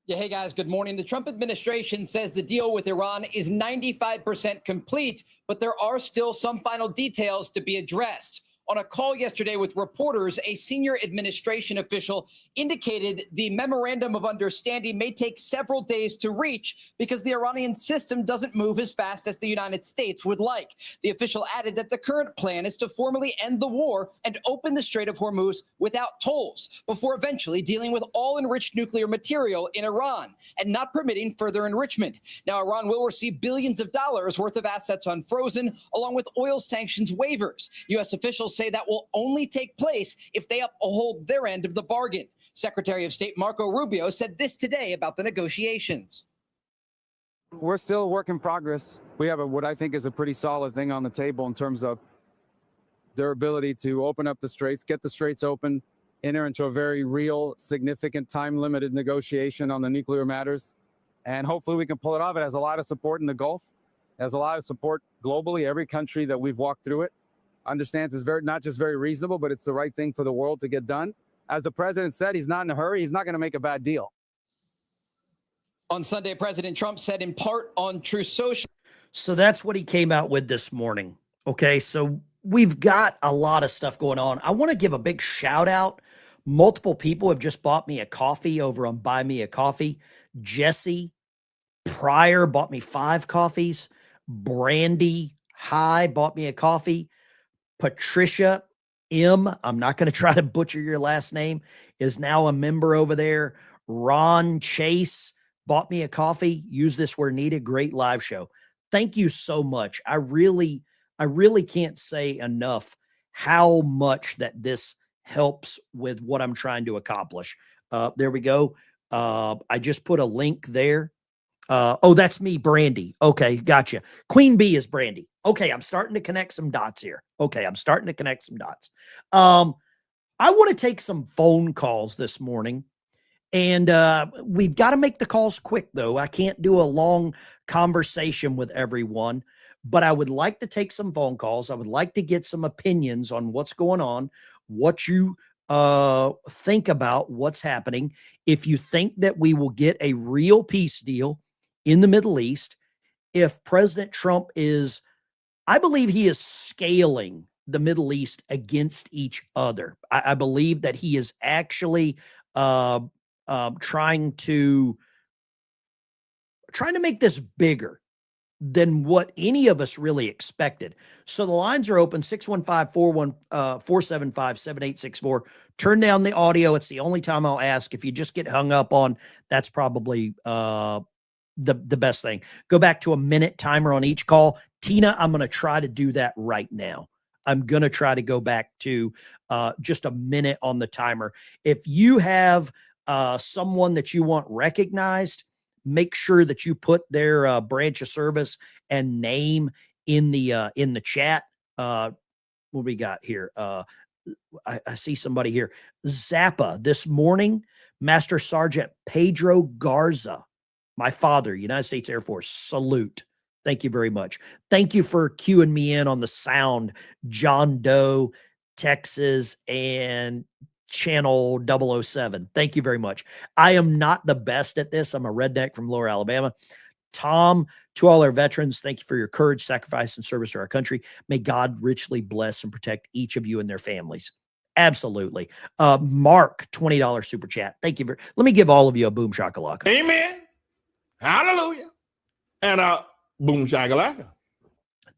Yeah, hey guys, good morning. The Trump administration says the deal with Iran is 95% complete, but there are still some final details to be addressed. On a call yesterday with reporters, a senior administration official indicated the memorandum of understanding may take several days to reach because the Iranian system doesn't move as fast as the United States would like. The official added that the current plan is to formally end the war and open the Strait of Hormuz without tolls before eventually dealing with all enriched nuclear material in Iran and not permitting further enrichment. Now, Iran will receive billions of dollars worth of assets unfrozen, along with oil sanctions waivers. U.S. officials say that will only take place if they uphold their end of the bargain. Secretary of State Marco Rubio said this today about the negotiations. We're still a work in progress. We have what I think is a pretty solid thing on the table in terms of their ability to open up the straits, get the straits open, enter into a very real, significant, time-limited negotiation on the nuclear matters. And hopefully we can pull it off. It has a lot of support in the Gulf. It has a lot of support globally. Every country that we've walked through it understands it's not just very reasonable, but it's the right thing for the world to get done. As the president said, he's not in a hurry. He's not going to make a bad deal. On Sunday, President Trump said in part on Truth Social. So that's what he came out with this morning. Okay, so we've got a lot of stuff going on. I want to give a big shout out. Multiple people have just bought me a coffee over on Buy Me a Coffee. Jesse Pryor bought me 5 coffees. Brandy High bought me a coffee. Patricia M., I'm not going to try to butcher your last name, is now a member over there. Ron Chase bought me a coffee. Use this where needed. Great live show. Thank you so much. I really can't say enough how much that this helps with what I'm trying to accomplish. There we go. I just put a link there. Oh, that's me, Brandy. Okay, gotcha. Queen Bee is Brandy. Okay, I'm starting to connect some dots here. Okay, I'm starting to connect some dots. I want to take some phone calls this morning, and we've got to make the calls quick, though. I can't do a long conversation with everyone, but I would like to take some phone calls. I would like to get some opinions on what's going on, what you think about what's happening. If you think that we will get a real peace deal in the Middle East, if President Trump is, I believe he is scaling the Middle East against each other. I believe that he is actually trying to make this bigger than what any of us really expected. So the lines are open, 615-475-7864. Turn down the audio. It's the only time I'll ask. If you just get hung up on, that's probably the best thing. Go back to a minute timer on each call. Tina, I'm going to try to do that right now. I'm going to try to go back to just a minute on the timer. If you have someone that you want recognized, make sure that you put their branch of service and name in the chat. What we got here? I see somebody here. Zappa this morning, Master Sergeant Pedro Garza, my father, United States Air Force, salute. Thank you very much. Thank you for queuing me in on the sound, John Doe, Texas, and Channel 007. Thank you very much. I am not the best at this. I'm a redneck from Lower Alabama. Tom, to all our veterans, thank you for your courage, sacrifice, and service to our country. May God richly bless and protect each of you and their families. Absolutely. Mark, $20 super chat. Thank you. Let me give all of you a boom shakalaka. Amen. Hallelujah. And boom shakalaka.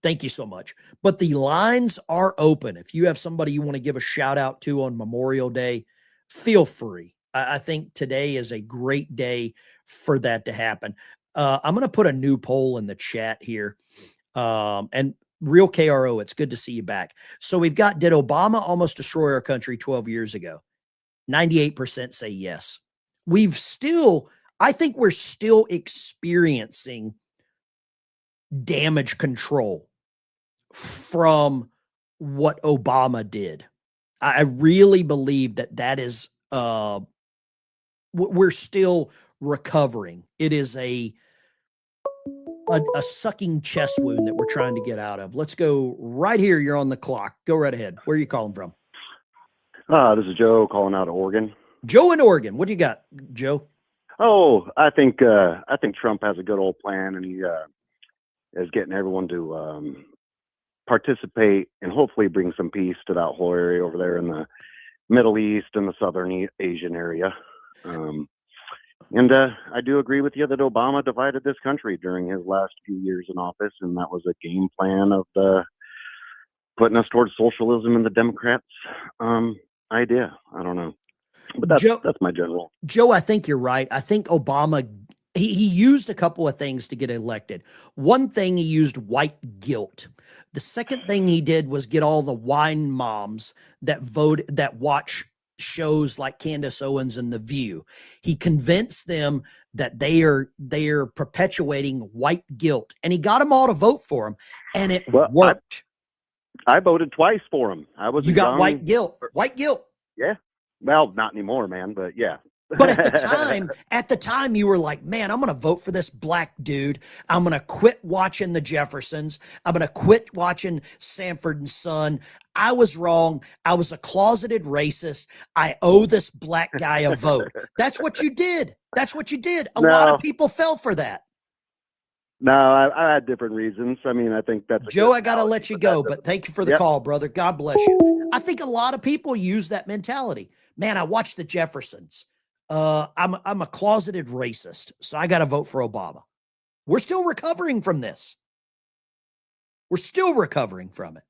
Thank you so much. But the lines are open. If you have somebody you want to give a shout out to on Memorial Day, feel free. I think today is a great day for that to happen. I'm going to put a new poll in the chat here. And Real KRO, it's good to see you back. So we've got, did Obama almost destroy our country 12 years ago? 98% say yes. I think we're still experiencing damage control. from what Obama did. I really believe that is, we're still recovering. It is a sucking chest wound that we're trying to get out of. Let's go right here. You're on the clock. Go right ahead. Where are you calling from? This is Joe calling out of Oregon. Joe in Oregon. What do you got, Joe? Oh, I think Trump has a good old plan, and he is getting everyone to participate and hopefully bring some peace to that whole area over there in the Middle East and the Southern Asian area. And I do agree with you that Obama divided this country during his last few years in office, and that was a game plan of putting us towards socialism and the Democrats' idea. I don't know. But that's my general. Joe, I think you're right. I think Obama, he used a couple of things to get elected. One thing, he used white guilt. The second thing he did was get all the wine moms that watch shows like Candace Owens and The View. He convinced them that they are perpetuating white guilt, and he got them all to vote for him, and it worked. I voted twice for him. You got white guilt. White guilt. Yeah. Well, not anymore, man, but yeah. But at the time, you were like, man, I'm going to vote for this black dude. I'm going to quit watching the Jeffersons. I'm going to quit watching Sanford and Son. I was wrong. I was a closeted racist. I owe this black guy a vote. That's what you did. That's what you did. A lot of people fell for that. No, I had different reasons. I mean, I think that's Joe, I got to let you go, but thank you for the call, brother. God bless you. I think a lot of people use that mentality. Man, I watched the Jeffersons. I'm a closeted racist, so I got to vote for Obama. We're still recovering from this. We're still recovering from it.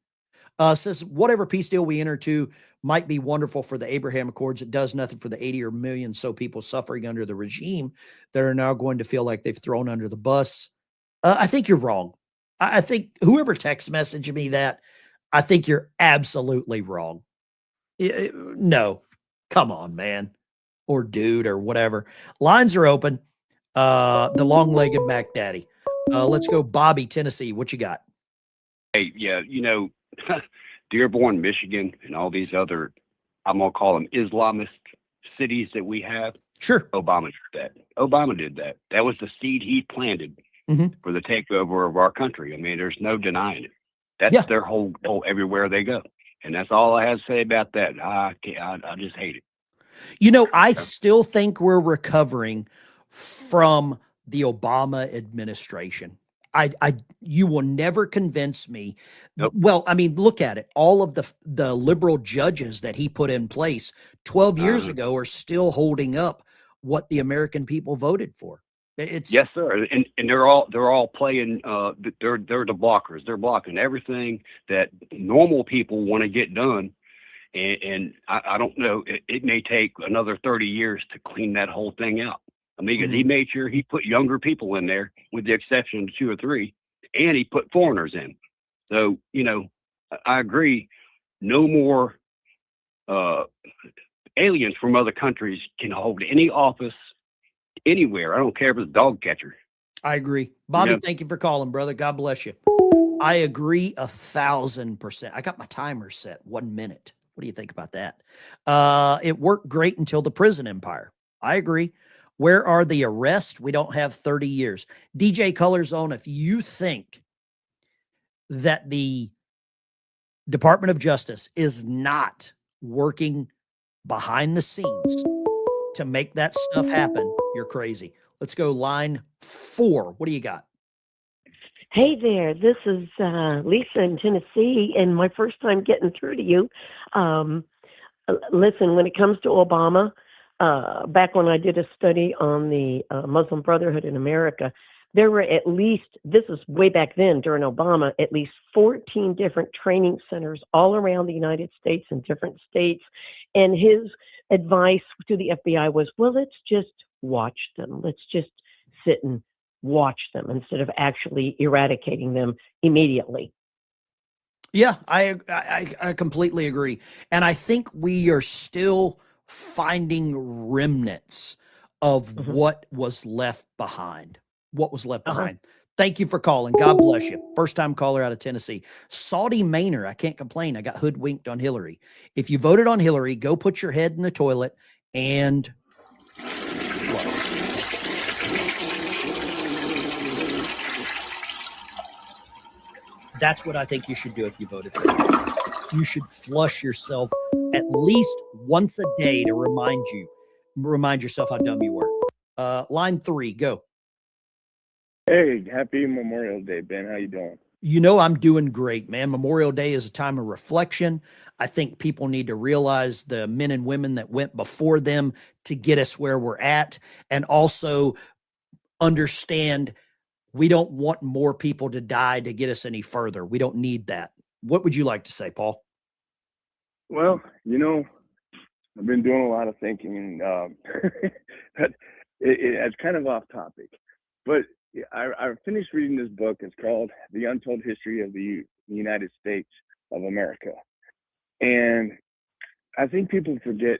Says whatever peace deal we enter to might be wonderful for the Abraham Accords. It does nothing for the 80 or million so people suffering under the regime that are now going to feel like they've thrown under the bus. I think you're wrong. I think whoever text messaged me that, I think you're absolutely wrong. No, come on, man. Or dude or whatever. Lines are open. The long-legged Mac Daddy. Let's go Bobby, Tennessee. What you got? Hey, yeah, Dearborn, Michigan, and all these other, I'm going to call them Islamist cities that we have. Sure. Obama did that. Obama did that. That was the seed he planted for the takeover of our country. I mean, there's no denying it. That's their whole everywhere they go. And that's all I have to say about that. I just hate it. I still think we're recovering from the Obama administration. You will never convince me. Nope. Well, I mean, look at it. All of the liberal judges that he put in place 12 years ago are still holding up what the American people voted for. Yes, sir. And they're all playing. They're the blockers. They're blocking everything that normal people want to get done. And I don't know. It may take another 30 years to clean that whole thing out. I mean, because he made sure he put younger people in there, with the exception of 2 or 3, and he put foreigners in. So, I agree. No more aliens from other countries can hold any office anywhere. I don't care if it's a dog catcher. I agree. Bobby, thank you for calling, brother. God bless you. I agree 1,000%. I got my timer set 1 minute. What do you think about that? It worked great until the prison empire. I agree. Where are the arrests? We don't have 30 years. DJ Color Zone, if you think that the Department of Justice is not working behind the scenes to make that stuff happen, you're crazy. Let's go line 4. What do you got? Hey there, this is Lisa in Tennessee, and my first time getting through to you. Listen, when it comes to Obama, back when I did a study on the Muslim Brotherhood in America, there were at least, this is way back then during Obama, at least 14 different training centers all around the United States in different states. And his advice to the FBI was, well, let's just watch them. Let's just sit and watch them instead of actually eradicating them immediately. Yeah, I completely agree. And I think we are still finding remnants of what was left behind. What was left behind. Thank you for calling. God bless you. First time caller out of Tennessee. Saudi Maynor. I can't complain. I got hoodwinked on Hillary. If you voted on Hillary, go put your head in the toilet and flush. That's what I think you should do if you voted for Hillary. You should flush yourself at least once a day to remind yourself how dumb you were. Line 3, go. Hey, happy Memorial Day, Ben. How you doing? You know, I'm doing great, man. Memorial Day is a time of reflection. I think people need to realize the men and women that went before them to get us where we're at, and also understand we don't want more people to die to get us any further. We don't need that. What would you like to say, Paul? Well, you know, I've been doing a lot of thinking, and it's kind of off topic, but I finished reading this book. It's called The Untold History of the United States of America. And I think people forget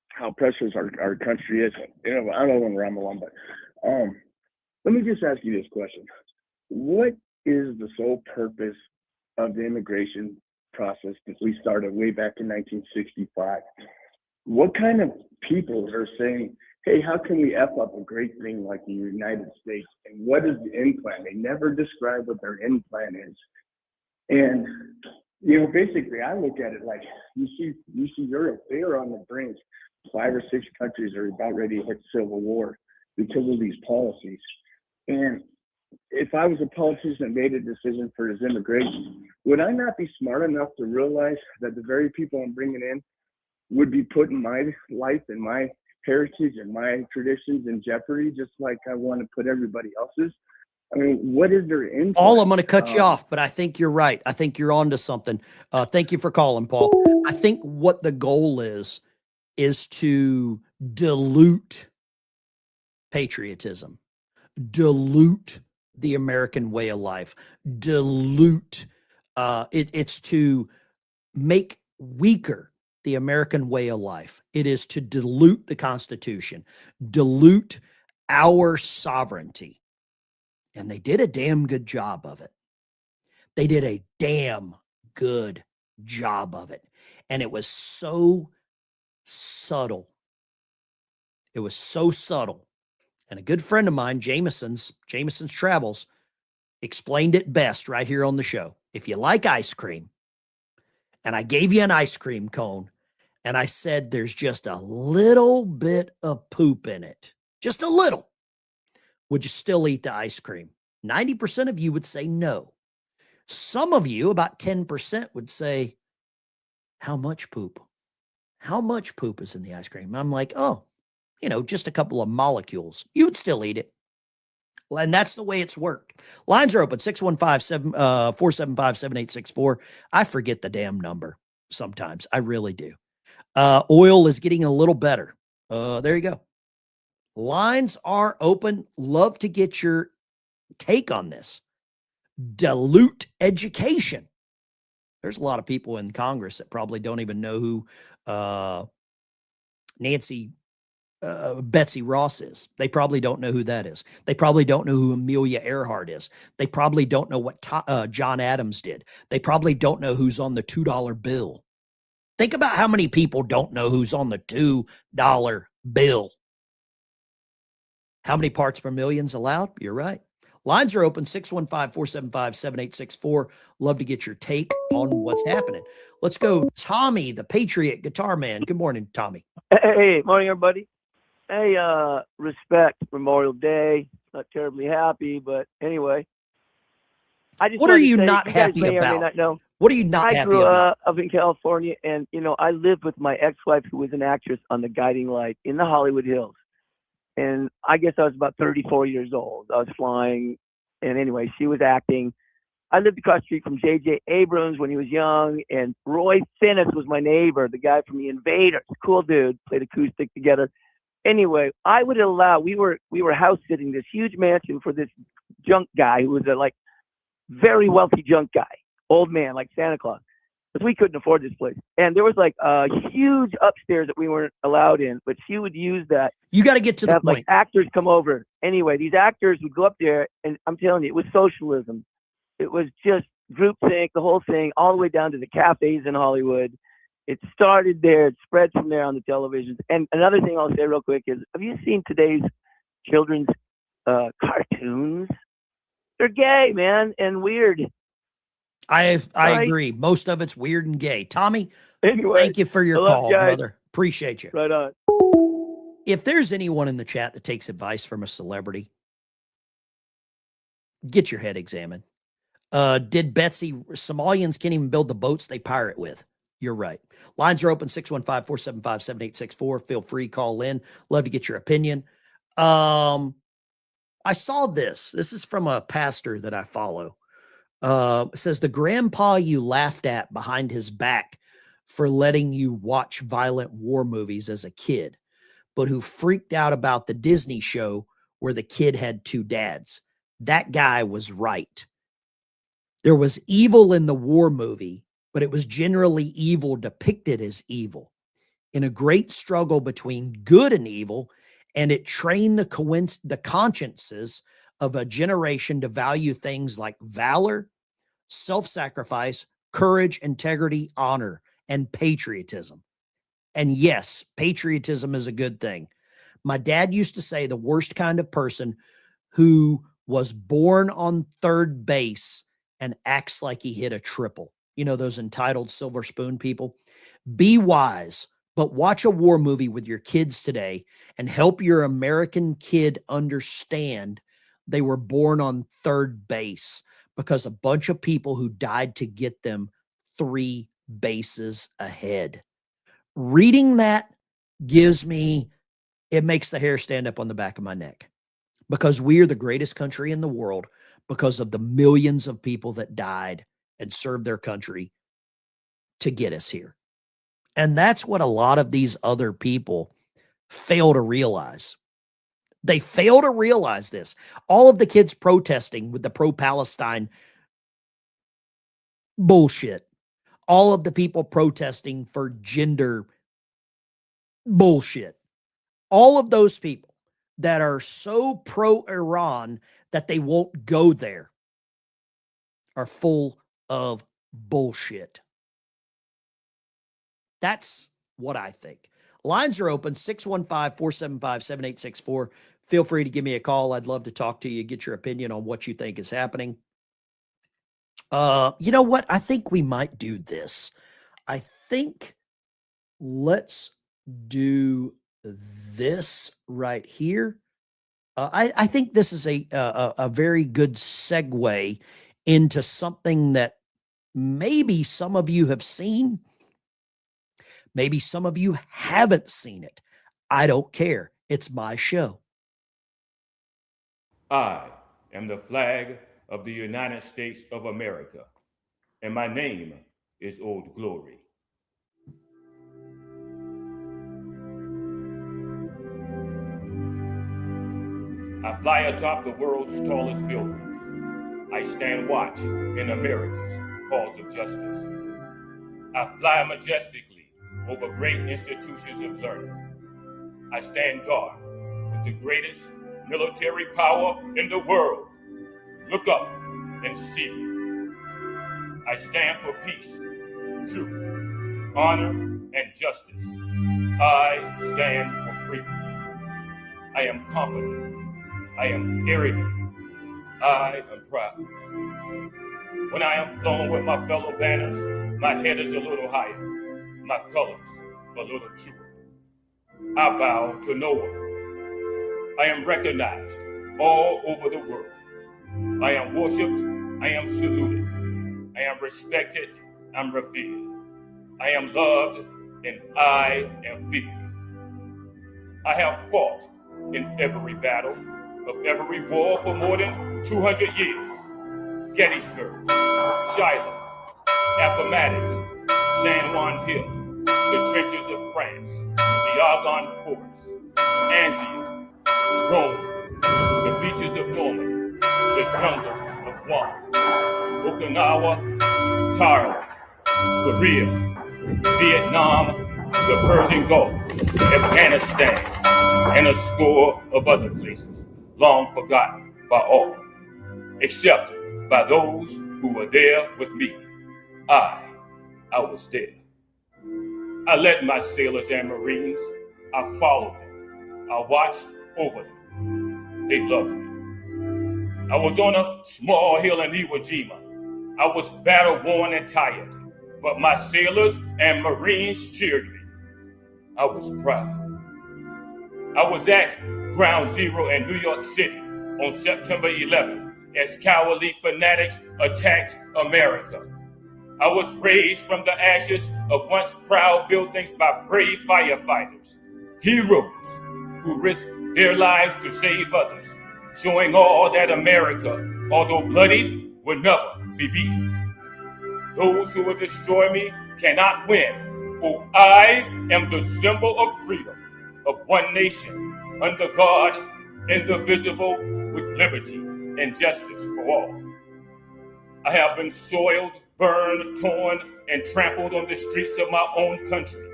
how precious our country is. You know, I don't want to ramble on, but let me just ask you this question. What is the sole purpose of the immigration process that we started way back in 1965? What kind of people are saying, hey, how can we F up a great thing like the United States? And what is the end plan? They never describe what their end plan is. And, you know, basically I look at it like, you see Europe, they are on the brink. 5 or 6 countries are about ready to hit civil war because of these policies. And if I was a politician that made a decision for his immigration, would I not be smart enough to realize that the very people I'm bringing in would be putting my life and my heritage and my traditions in jeopardy, just like I want to put everybody else's? I mean, what is their end? Paul, I'm going to cut you off, but I think you're right. I think you're onto something. Thank you for calling, Paul. I think what the goal is to dilute patriotism, dilute the American way of life, dilute. It's to make weaker the American way of life. It is to dilute the Constitution, dilute our sovereignty. And they did a damn good job of it. They did a damn good job of it. And it was so subtle. It was so subtle. And a good friend of mine, Jameson's Travels, explained it best right here on the show. If you like ice cream, and I gave you an ice cream cone, and I said there's just a little bit of poop in it, just a little, would you still eat the ice cream? 90% of you would say no. Some of you, about 10%, would say, how much poop? How much poop is in the ice cream? I'm like, oh, you know, just a couple of molecules. You would still eat it. Well, and that's the way it's worked. Lines are open, 615-475-7864. I forget the damn number sometimes. I really do. Oil is getting a little better. There you go. Lines are open. Love to get your take on this. Dilute education. There's a lot of people in Congress that probably don't even know who Betsy Ross is. They probably don't know who that is. They probably don't know who Amelia Earhart is. They probably don't know what John Adams did. They probably don't know who's on the $2 bill. Think about how many people don't know who's on the $2 bill. How many parts per million's allowed? You're right. Lines are open, 615-475-7864. Love to get your take on what's happening. Let's go. Tommy, the Patriot Guitar Man. Good morning, Tommy. Hey, morning, everybody. Hey, respect Memorial Day. Not terribly happy, but anyway. What are you not happy about? What are you not happy about? I grew up in California, and, you know, I lived with my ex-wife, who was an actress on The Guiding Light in the Hollywood Hills. And I guess I was about 34 years old. I was flying. And anyway, she was acting. I lived across the street from J.J. Abrams when he was young. And Roy Finnis was my neighbor, the guy from The Invaders. Cool dude. Played acoustic together. Anyway, I would allow, we were house sitting this huge mansion for this junk guy who was a like very wealthy junk guy, old man, like Santa Claus. because we couldn't afford this place. And there was like a huge upstairs that we weren't allowed in, but she would use that. You got to get to the have like point. actors come over. Anyway, these actors would go up there, and I'm telling you, it was socialism. It was just groupthink, the whole thing, all the way down to the cafes in Hollywood. It started there. It spread from there on the televisions. And another thing I'll say real quick is, have you seen today's children's cartoons? They're gay, man, and weird. I Sorry. agree. Most of it's weird and gay. Tommy, Anyway, thank you for your I love call, you guys. brother. Appreciate you. Right on. If there's anyone in the chat that takes advice from a celebrity, get your head examined. Did Betsy, Somalians can't even build the boats they pirate with. You're right. Lines are open 615-475-7864. Feel free, call in. Love to get your opinion. I saw this. This is from a pastor that I follow. It says the grandpa you laughed at behind his back for letting you watch violent war movies as a kid, but who freaked out about the Disney show where the kid had two dads. That guy was right. There was evil in the war movie, but it was generally evil depicted as evil. In a great struggle between good and evil, and it trained the consciences of a generation to value things like valor, self-sacrifice, courage, integrity, honor, and patriotism. And yes, patriotism is a good thing. My dad used to say the worst kind of person who was born on third base and acts like he hit a triple. You know, those entitled silver spoon people. Be wise, but watch a war movie with your kids today and help your American kid understand they were born on third base because a bunch of people who died to get them 3 bases ahead. Reading that it makes the hair stand up on the back of my neck because we are the greatest country in the world because of the millions of people that died and served their country to get us here. And that's what a lot of these other people fail to realize. They fail to realize this. All of the kids protesting with the pro-Palestine bullshit. All of the people protesting for gender bullshit. All of those people that are so pro-Iran that they won't go there are full of bullshit. That's what I think. Lines are open, 615-475-7864. Feel free to give me a call. I'd love to talk to you, get your opinion on what you think is happening. You know what? I think we might do this. I think let's do this right here. I think this is a very good segue into something that maybe some of you have seen. Maybe some of you haven't seen it. I don't care. It's my show. I am the flag of the United States of America, and my name is Old Glory. I fly atop the world's tallest buildings. I stand watch in America's halls of justice. I fly majestically over great institutions of learning. I stand guard with the greatest military power in the world. Look up and see. I stand for peace, truth, honor, and justice. I stand for freedom. I am confident. I am arrogant. I am proud. When I am flown with my fellow banners, my head is a little higher, my colors a little truer. I bow to no one. I am recognized all over the world. I am worshipped. I am saluted. I am respected. I'm revered. I am loved, and I am feared. I have fought in every battle of every war for more than 200 years. Gettysburg, Shiloh, Appomattox, San Juan Hill, the trenches of France, the Argonne Forts, Antietam, Rome, the beaches of Normandy, the jungles of Guam, Okinawa, Tara, Korea, Vietnam, the Persian Gulf, Afghanistan, and a score of other places long forgotten by all, except by those who were there with me. I was there. I led my sailors and Marines. I followed them. I watched over them. They loved me. I was on a small hill in Iwo Jima. I was battle worn and tired, but my sailors and Marines cheered me. I was proud. I was at Ground Zero in New York City on September 11th as cowardly fanatics attacked America. I was raised from the ashes of once proud buildings by brave firefighters, heroes who risked their lives to save others, showing all that America, although bloodied, will never be beaten. Those who will destroy me cannot win, for I am the symbol of freedom, of one nation, under God, indivisible, with liberty and justice for all. I have been soiled, burned, torn, and trampled on the streets of my own country.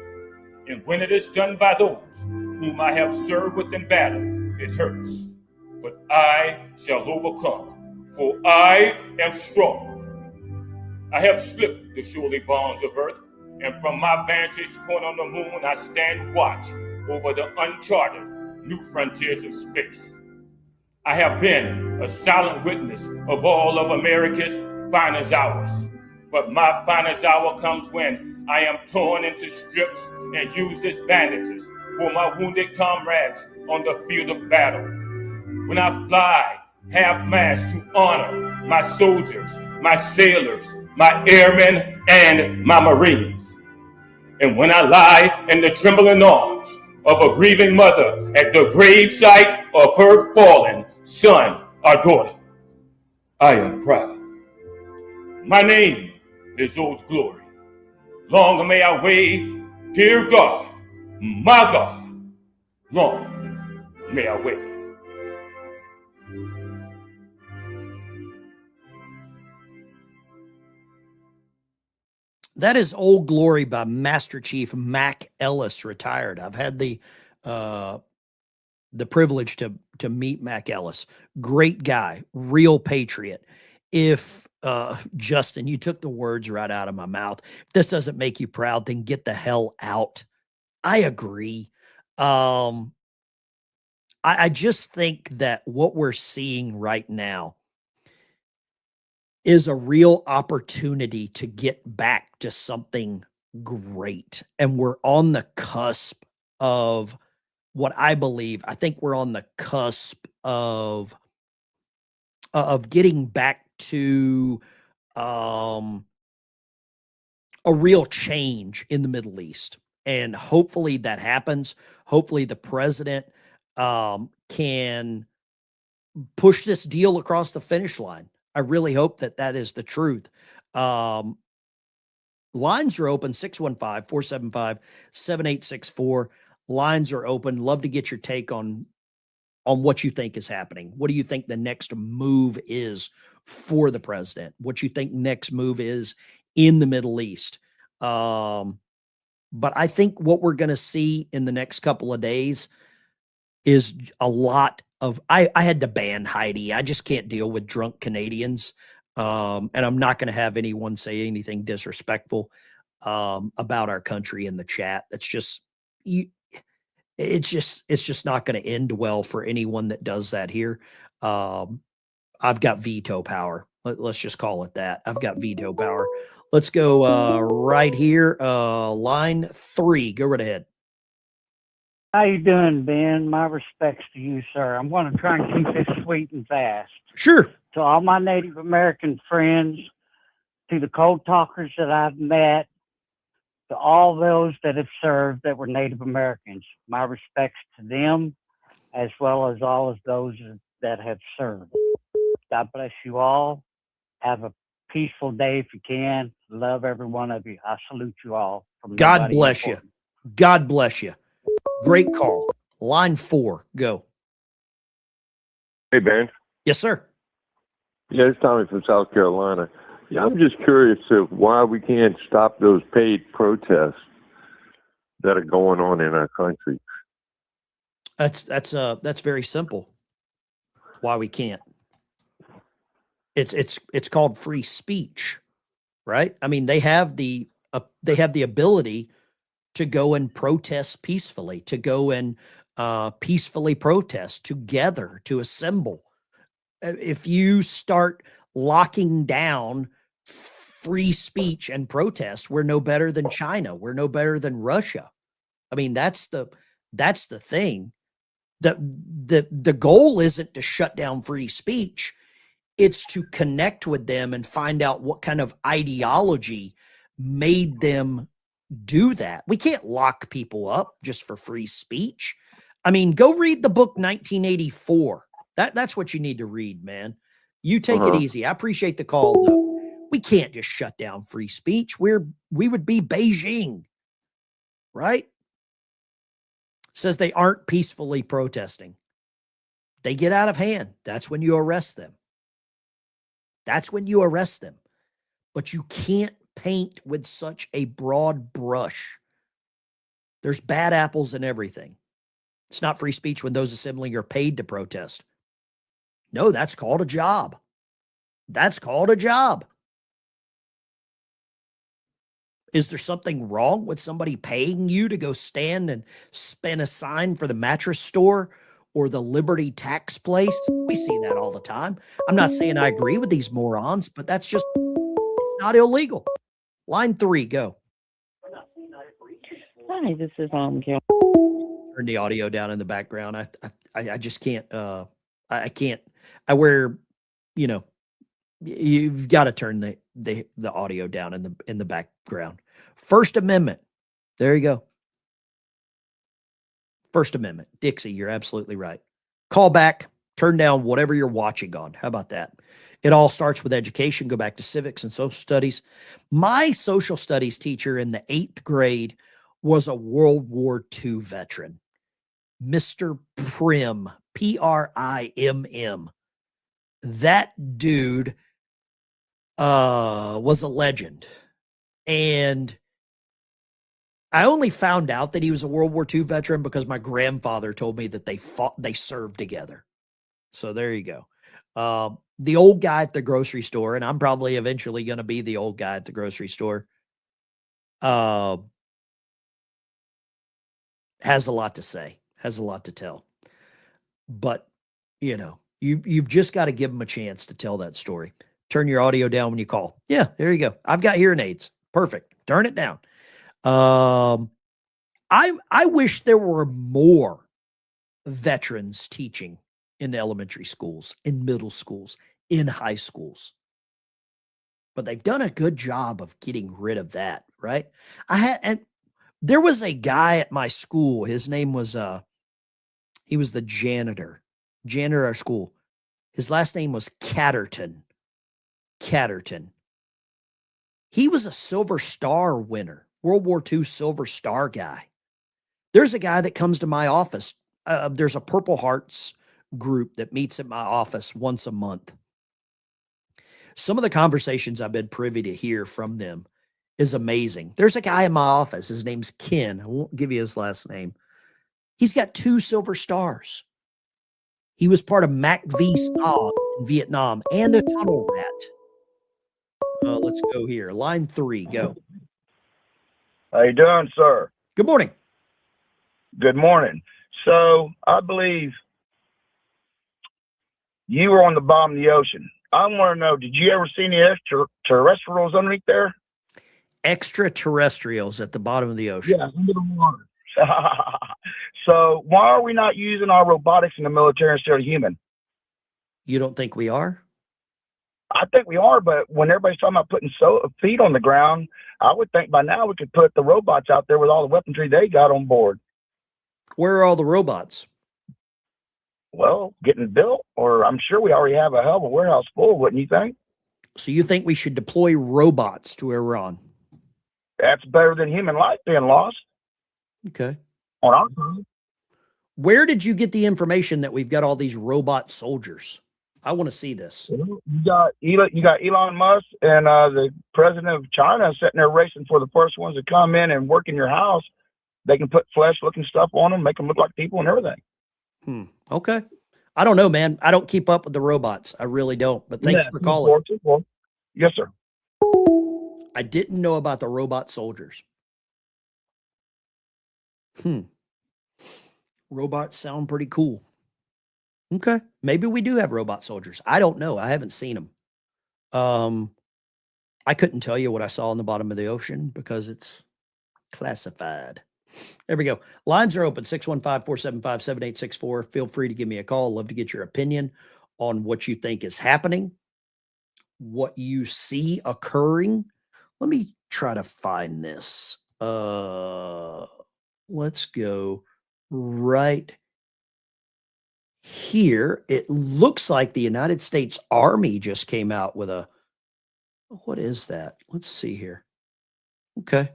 And when it is done by those whom I have served with in battle, it hurts. But I shall overcome, for I am strong. I have slipped the surely bonds of earth, and from my vantage point on the moon, I stand watch over the uncharted new frontiers of space. I have been a silent witness of all of America's finest hours. But my finest hour comes when I am torn into strips and used as bandages for my wounded comrades on the field of battle. When I fly half-mast to honor my soldiers, my sailors, my airmen, and my Marines. And when I lie in the trembling arms of a grieving mother at the gravesite of her fallen son or daughter, I am proud. My name is Old Glory. Long may I wave, dear God, my God, long may I wave. That is Old Glory by Master Chief Mac Ellis, retired. I've had the privilege to meet Mac Ellis. Great guy, real patriot. If Justin, you took the words right out of my mouth. If this doesn't make you proud, then get the hell out. I agree. I just think that what we're seeing right now is a real opportunity to get back to something great. And we're on the cusp of what I believe. I think we're on the cusp of getting back to a real change in the Middle East. And hopefully that happens. Hopefully the president can push this deal across the finish line. I really hope that that is the truth. Lines are open, 615-475-7864. Lines are open. Love to get your take on what you think is happening. What do you think the next move is for the president? What you think next move is in the Middle East? But I think what we're going to see in the next couple of days is a lot of, I had to ban Heidi. I just can't deal with drunk Canadians. And I'm not going to have anyone say anything disrespectful about our country in the chat. That's just, it's just not going to end well for anyone that does that here. I've got veto power. Let's just call it that. I've got veto power. Let's go right here. Line 3. Go right ahead. How you doing, Ben? My respects to you, sir. I'm going to try and keep this sweet and fast. Sure. To all my Native American friends, to the code talkers that I've met, to all those that have served that were Native Americans, my respects to them, as well as all of those that have served. God bless you all. Have a peaceful day if you can. Love every one of you. I salute you all. From God bless you. God bless you. Great call. Line 4, go. Hey, Ben. Yes, sir. Yeah, it's Tommy from South Carolina. Yeah, I'm just curious of why we can't stop those paid protests that are going on in our country. That's very simple. Why we can't. It's called free speech, right? I mean, they have the ability to go and protest peacefully, to go and peacefully protest together, to assemble. If you start locking down free speech and protest, we're no better than China. We're no better than Russia. I mean, that's the thing. The goal isn't to shut down free speech. It's to connect with them and find out what kind of ideology made them do that. We can't lock people up just for free speech. I mean, go read the book 1984. That's what you need to read, man. You take it easy. I appreciate the call, though. We can't just shut down free speech. We would be Beijing, right? Says they aren't peacefully protesting. They get out of hand. That's when you arrest them. That's when you arrest them. But you can't paint with such a broad brush. There's bad apples in everything. It's not free speech when those assembling are paid to protest. No, that's called a job. That's called a job. Is there something wrong with somebody paying you to go stand and spin a sign for the mattress store or the Liberty tax place? We see that all the time. I'm not saying I agree with these morons, but that's just, it's not illegal. Line 3, go. Hi, this is Gail. Turn the audio down in the background. I just can't. I can't. I wear. You know, you've got to turn the audio down in the background. First Amendment. There you go. First Amendment. Dixie, you're absolutely right. Call back. Turn down whatever you're watching on. How about that? It all starts with education. Go back to civics and social studies. My social studies teacher in the 8th grade was a World War II veteran. Mr. Prim, Primm. That dude was a legend. And I only found out that he was a World War II veteran because my grandfather told me that they served together. So there you go. The old guy at the grocery store, and I'm probably eventually going to be the old guy at the grocery store, has a lot to say, has a lot to tell. But, you know, you've just got to give them a chance to tell that story. Turn your audio down when you call. Yeah, there you go. I've got hearing aids. Perfect. Turn it down. I wish there were more veterans teaching in elementary schools, in middle schools, in high schools. But they've done a good job of getting rid of that, right? And there was a guy at my school. His name was he was the janitor at our school. His last name was Catterton. He was a Silver Star winner, World War II Silver Star guy. There's a guy that comes to my office. There's a Purple Hearts group that meets at my office once a month. Some of the conversations I've been privy to hear from them is amazing. There's a guy in my office. His name's Ken. I won't give you his last name. He's got 2 Silver Stars. He was part of MACV SOG in Vietnam and a tunnel rat. Let's go here. Line 3, go. How you doing, sir? Good morning. Good morning. So I believe you were on the bottom of the ocean. I want to know, did you ever see any extraterrestrials underneath there? Extraterrestrials at the bottom of the ocean. Yeah, under the water. So why are we not using our robotics in the military instead of human? You don't think we are? I think we are, but when everybody's talking about putting feet on the ground, I would think by now we could put the robots out there with all the weaponry they got on board. Where are all the robots? Well, getting built, or I'm sure we already have a hell of a warehouse full, wouldn't you think? So you think we should deploy robots to Iran? That's better than human life being lost. Okay. On our side. Where did you get the information that we've got all these robot soldiers? I want to see this. You got Elon Musk and the president of China sitting there racing for the first ones to come in and work in your house. They can put flesh-looking stuff on them, make them look like people and everything. Okay. I don't know, man. I don't keep up with the robots. I really don't. But thanks for calling. Yes, sir. I didn't know about the robot soldiers. Robots sound pretty cool. Okay. Maybe we do have robot soldiers. I don't know. I haven't seen them. I couldn't tell you what I saw on the bottom of the ocean because it's classified. There we go. Lines are open, 615-475-7864. Feel free to give me a call. Love to get your opinion on what you think is happening, what you see occurring. Let me try to find this. Let's go right here. It looks like the United States Army just came out with a, what is that? Let's see here. Okay.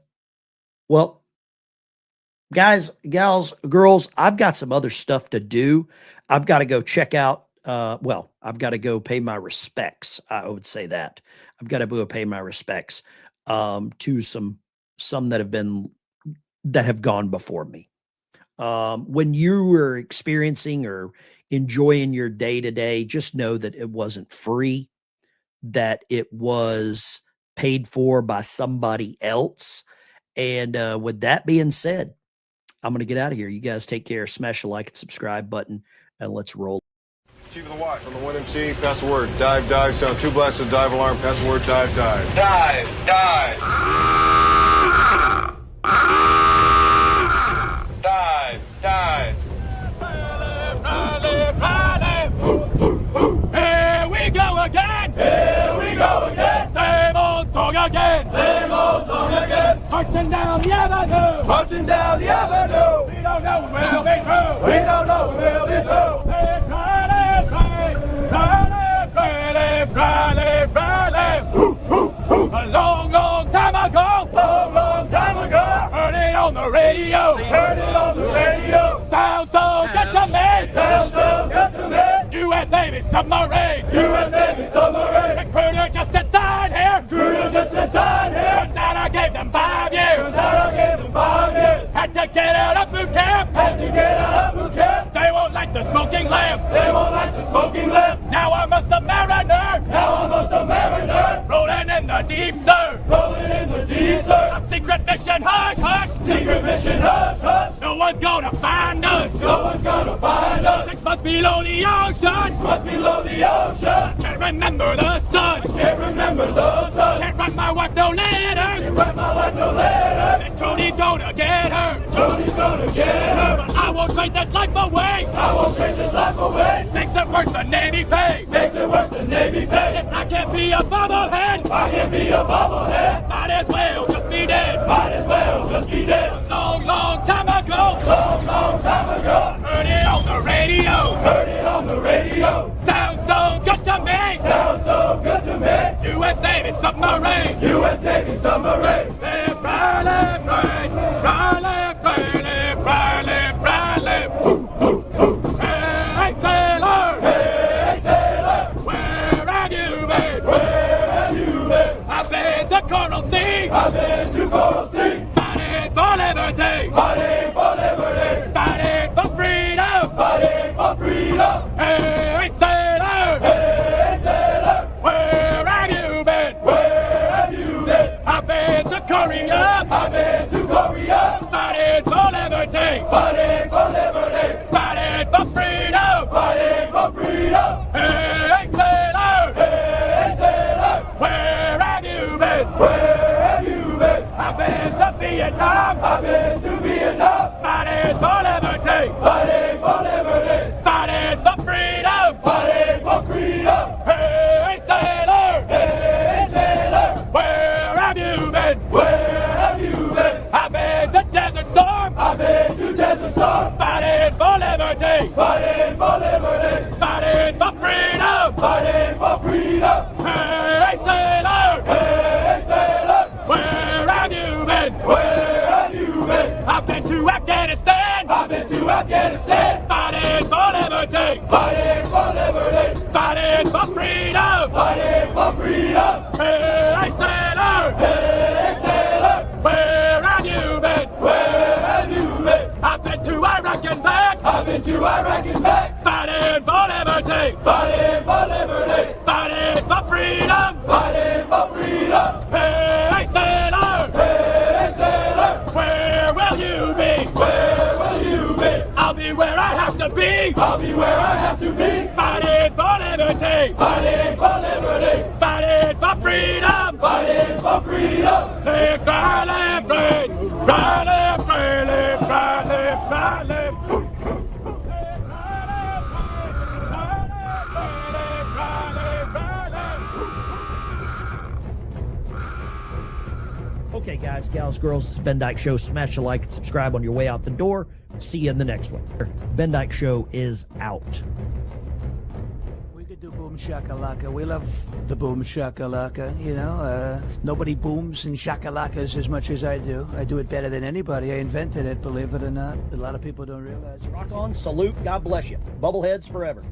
Well, guys, gals, girls, I've got some other stuff to do. I've got to go check out, I've got to go pay my respects. I would say that. I've got to go pay my respects to some that have gone before me. When you were experiencing or enjoying your day to day, just know that it wasn't free, that it was paid for by somebody else. And with that being said, I'm going to get out of here. You guys take care. Smash the like and subscribe button, and let's roll. Chief of the Watch on the 1MC, pass the word. Dive, dive, sound 2 blasts of dive alarm, pass the word, dive, dive. Dive, dive. Dive, dive. Here we go again. Here we go again. Same old song again. Same old song again. Marching down the avenue. Marching down the avenue. We don't know when we'll be through. We don't know when we'll be through. A long, long time ago. Long, long time ago. Heard it on the radio. Heard it on the radio. Sounds so good to me. Sounds so good to me. US Navy Submarine. US Navy Submarine. Recruiter just inside here. Recruiter just inside here. Turns out I gave them 5 years. Turns out I gave them 5 years. Had to get out of boot camp. Had to get out of boot camp. They won't like the smoking lamp. They won't like the smoking lamp. Now I'm a submariner. Now I'm a submariner. Rolling in the deep, sir. Rolling in the deep, sir. Top secret mission, hush, hush. Secret mission, hush, hush. No one's gonna find us. No one's gonna find us. 6 months below the ocean. 6 months below the ocean. Can't remember the sun. Can't remember the sun. Can't write my wife no letters. Can't write my wife no letters. And Tony's gonna get her. Tony's gonna get her. But I won't trade this life away. I won't trade this life away. Makes it worth the Navy pay. Makes it worth the Navy pay. If I can't be a bobblehead. I can't be a bobblehead. Might as well just be dead. Might as well just be dead. A long, long time ago. Long, long time ago. Heard it on the radio. Heard it on the radio. Sounds so good to me. Sounds so good to me. US Navy Submarine. US Navy Submarine. Say Riley, Riley, Riley, Riley, Riley. Hey, sailor. Hey, sailor. Where have you been? Where have you been? I've been to Coral Sea. I've been to Coral Sea. Fighting for liberty. Fighting for liberty. Fighting for freedom. Fighting for freedom. Hey, sailor. Hey, sailor. Where have you been? Where have you been? I've been to Korea. I've been to Korea. Fighting for liberty. Fighting for liberty. Fighting for freedom. Fighting for freedom. Hey, sailor. Hey, sailor. Where have you been? Where have you been? I've been to Vietnam. I've been to Vietnam. Fighting for liberty. Fighting for liberty. Fighting for freedom. Fighting for freedom. Hey, sailor. Hey, sailor. Where have you been? Where have you been? I've been to Desert Storm. I've been to Desert Storm. Fighting for liberty. Fighting for liberty. Fighting for freedom. Fighting for freedom. Hey, sailor. Hey, sailor. Where have you been? Where have you been? I've been to Afghanistan. I've been to Afghanistan. Fighting for liberty. Fighting for liberty. Fighting to Iraq and back. Fighting for liberty. Fighting for liberty. Fighting for freedom. Fighting for freedom. Hey, sailor. Hey, sailor. Where will you be? Where will you be? I'll be where I have to be. I'll be where I have to be. Fighting for liberty. Fighting for liberty. Fighting for freedom. Fighting for freedom. Live, cry, live, free. Cry, live, free. Live, cry, live, cry, live. Okay, guys, gals, girls, this is Ben Dykes Show. Smash a like and subscribe on your way out the door. See you in the next one. Ben Dykes Show is out. We could do boom shakalaka. We love the boom shakalaka, you know. Nobody booms and shakalakas as much as I do. I do it better than anybody. I invented it, believe it or not. A lot of people don't realize it. Rock on, salute, God bless you. Bubbleheads forever.